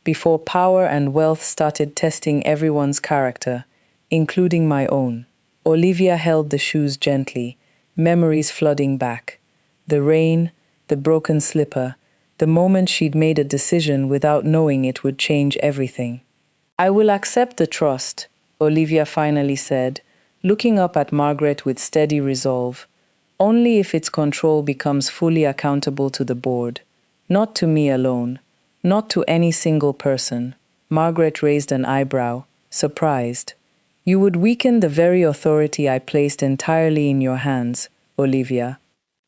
before power and wealth started testing everyone's character, including my own." Olivia held the shoes gently, memories flooding back. The rain, the broken slipper, the moment she'd made a decision without knowing it would change everything. "I will accept the trust," Olivia finally said, looking up at Margaret with steady resolve, "only if its control becomes fully accountable to the board, not to me alone, not to any single person." Margaret raised an eyebrow, surprised. "You would weaken the very authority I placed entirely in your hands, Olivia."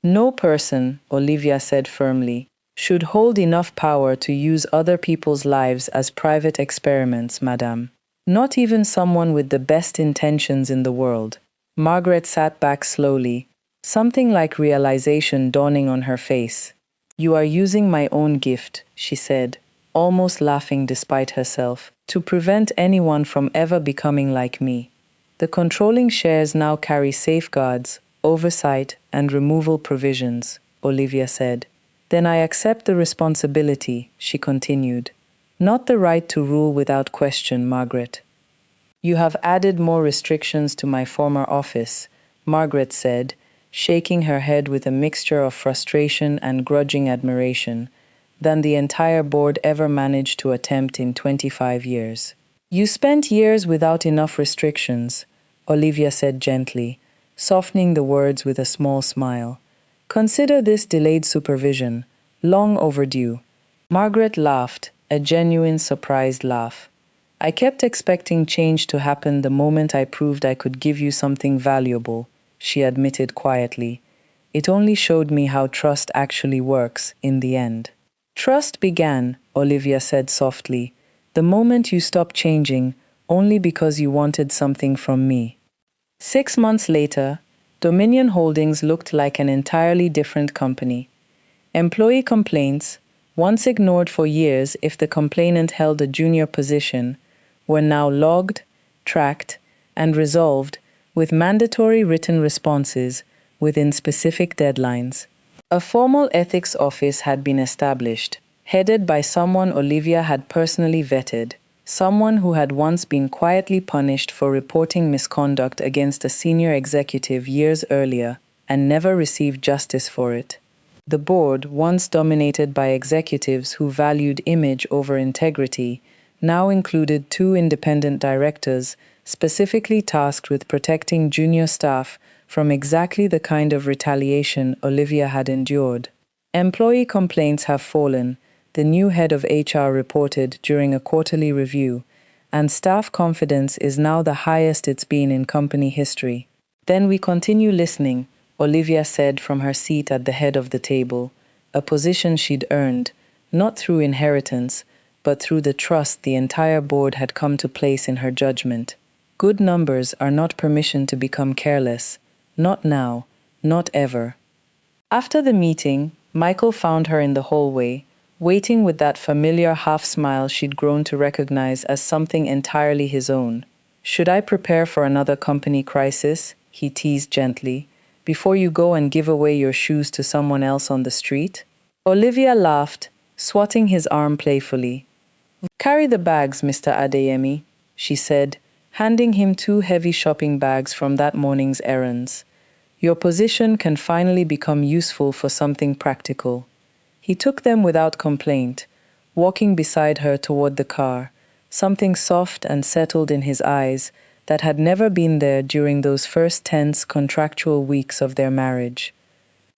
"No person," Olivia said firmly, "should hold enough power to use other people's lives as private experiments, madame. Not even someone with the best intentions in the world." Margaret sat back slowly, something like realization dawning on her face. "You are using my own gift," she said, almost laughing despite herself, "to prevent anyone from ever becoming like me." "The controlling shares now carry safeguards, oversight, and removal provisions," Olivia said. "Then I accept the responsibility," she continued. "Not the right to rule without question, Margaret." "You have added more restrictions to my former office," Margaret said, shaking her head with a mixture of frustration and grudging admiration, "than the entire board ever managed to attempt in 25 years. "You spent years without enough restrictions," Olivia said gently, softening the words with a small smile. "Consider this delayed supervision, long overdue." Margaret laughed, a genuine surprised laugh. "I kept expecting change to happen the moment I proved I could give you something valuable," she admitted quietly. "It only showed me how trust actually works in the end." "Trust began," Olivia said softly, "the moment you stopped changing only because you wanted something from me." 6 months later, Dominion Holdings looked like an entirely different company. Employee complaints, once ignored for years if the complainant held a junior position, were now logged, tracked, and resolved with mandatory written responses within specific deadlines. A formal ethics office had been established, headed by someone Olivia had personally vetted, someone who had once been quietly punished for reporting misconduct against a senior executive years earlier and never received justice for it. The board, once dominated by executives who valued image over integrity, now included two independent directors specifically tasked with protecting junior staff from exactly the kind of retaliation Olivia had endured. Employee complaints have fallen, the new head of HR reported during a quarterly review, and staff confidence is now the highest it's been in company history. Then we continue listening, Olivia said from her seat at the head of the table, a position she'd earned, not through inheritance, but through the trust the entire board had come to place in her judgment. Good numbers are not permission to become careless. Not now, not ever. After the meeting, Michael found her in the hallway, waiting with that familiar half-smile she'd grown to recognize as something entirely his own. "Should I prepare for another company crisis?" he teased gently, "before you go and give away your shoes to someone else on the street?" Olivia laughed, swatting his arm playfully. "Carry the bags, Mr. Adeyemi," she said, handing him two heavy shopping bags from that morning's errands. "Your position can finally become useful for something practical." He took them without complaint, walking beside her toward the car, something soft and settled in his eyes that had never been there during those first tense contractual weeks of their marriage.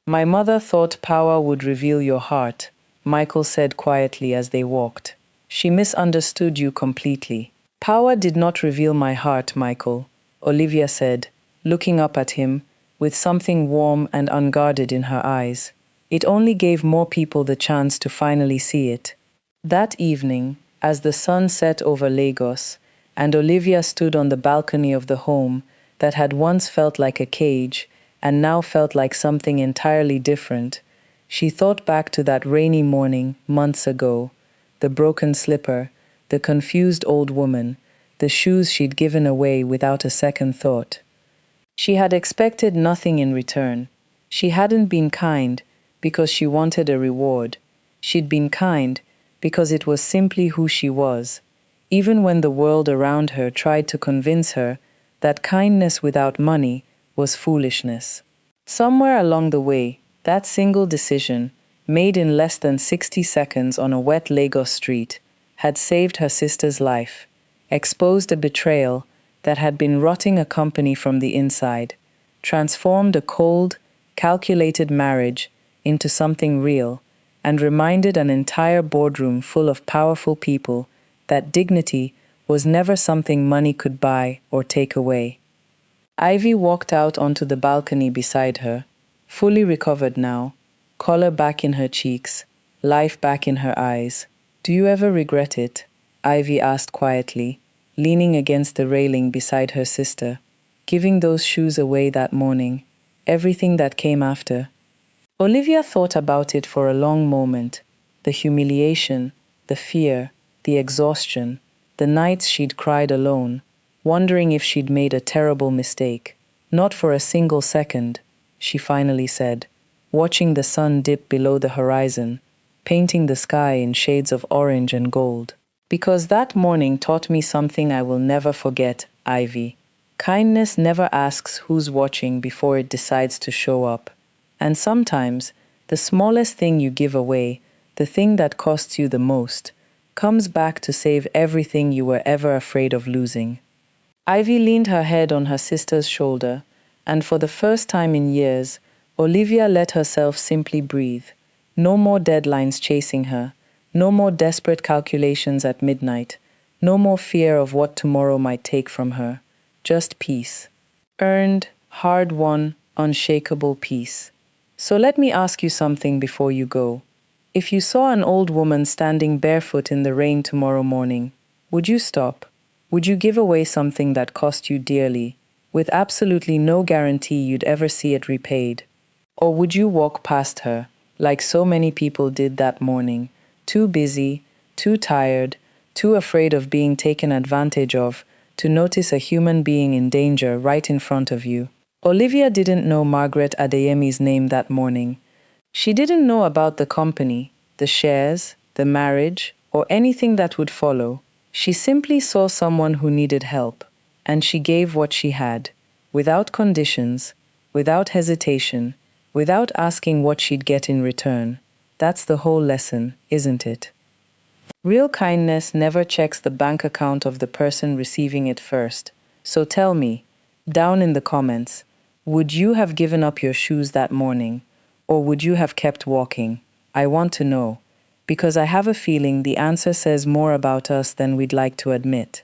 "My mother thought power would reveal your heart," Michael said quietly as they walked. "She misunderstood you completely." "Power did not reveal my heart, Michael," Olivia said, looking up at him, with something warm and unguarded in her eyes. "It only gave more people the chance to finally see it." That evening, as the sun set over Lagos, and Olivia stood on the balcony of the home that had once felt like a cage and now felt like something entirely different, she thought back to that rainy morning months ago, the broken slipper, the confused old woman, the shoes she'd given away without a second thought. She had expected nothing in return. She hadn't been kind because she wanted a reward. She'd been kind because it was simply who she was, even when the world around her tried to convince her that kindness without money was foolishness. Somewhere along the way, that single decision, made in less than 60 seconds on a wet Lagos street, had saved her sister's life, exposed a betrayal that had been rotting a company from the inside, transformed a cold, calculated marriage into something real, and reminded an entire boardroom full of powerful people that dignity was never something money could buy or take away. Ivy walked out onto the balcony beside her, fully recovered now, color back in her cheeks, life back in her eyes. "Do you ever regret it?" Ivy asked quietly, leaning against the railing beside her sister, "giving those shoes away that morning, everything that came after?" Olivia thought about it for a long moment, the humiliation, the fear, the exhaustion, the nights she'd cried alone, wondering if she'd made a terrible mistake. "Not for a single second," she finally said, watching the sun dip below the horizon, painting the sky in shades of orange and gold. "Because that morning taught me something I will never forget, Ivy. Kindness never asks who's watching before it decides to show up. And sometimes, the smallest thing you give away, the thing that costs you the most, comes back to save everything you were ever afraid of losing." Ivy leaned her head on her sister's shoulder, and for the first time in years, Olivia let herself simply breathe. No more deadlines chasing her, no more desperate calculations at midnight, no more fear of what tomorrow might take from her. Just peace. Earned, hard-won, unshakable peace. "So let me ask you something before you go. If you saw an old woman standing barefoot in the rain tomorrow morning, would you stop? Would you give away something that cost you dearly, with absolutely no guarantee you'd ever see it repaid? Or would you walk past her, like so many people did that morning, too busy, too tired, too afraid of being taken advantage of to notice a human being in danger right in front of you. Olivia didn't know Margaret Adeyemi's name that morning. She didn't know about the company, the shares, the marriage, or anything that would follow. She simply saw someone who needed help, and she gave what she had, without conditions, without hesitation, without asking what she'd get in return. That's the whole lesson, isn't it? Real kindness never checks the bank account of the person receiving it first. So tell me, down in the comments, would you have given up your shoes that morning? Or would you have kept walking? I want to know, because I have a feeling the answer says more about us than we'd like to admit.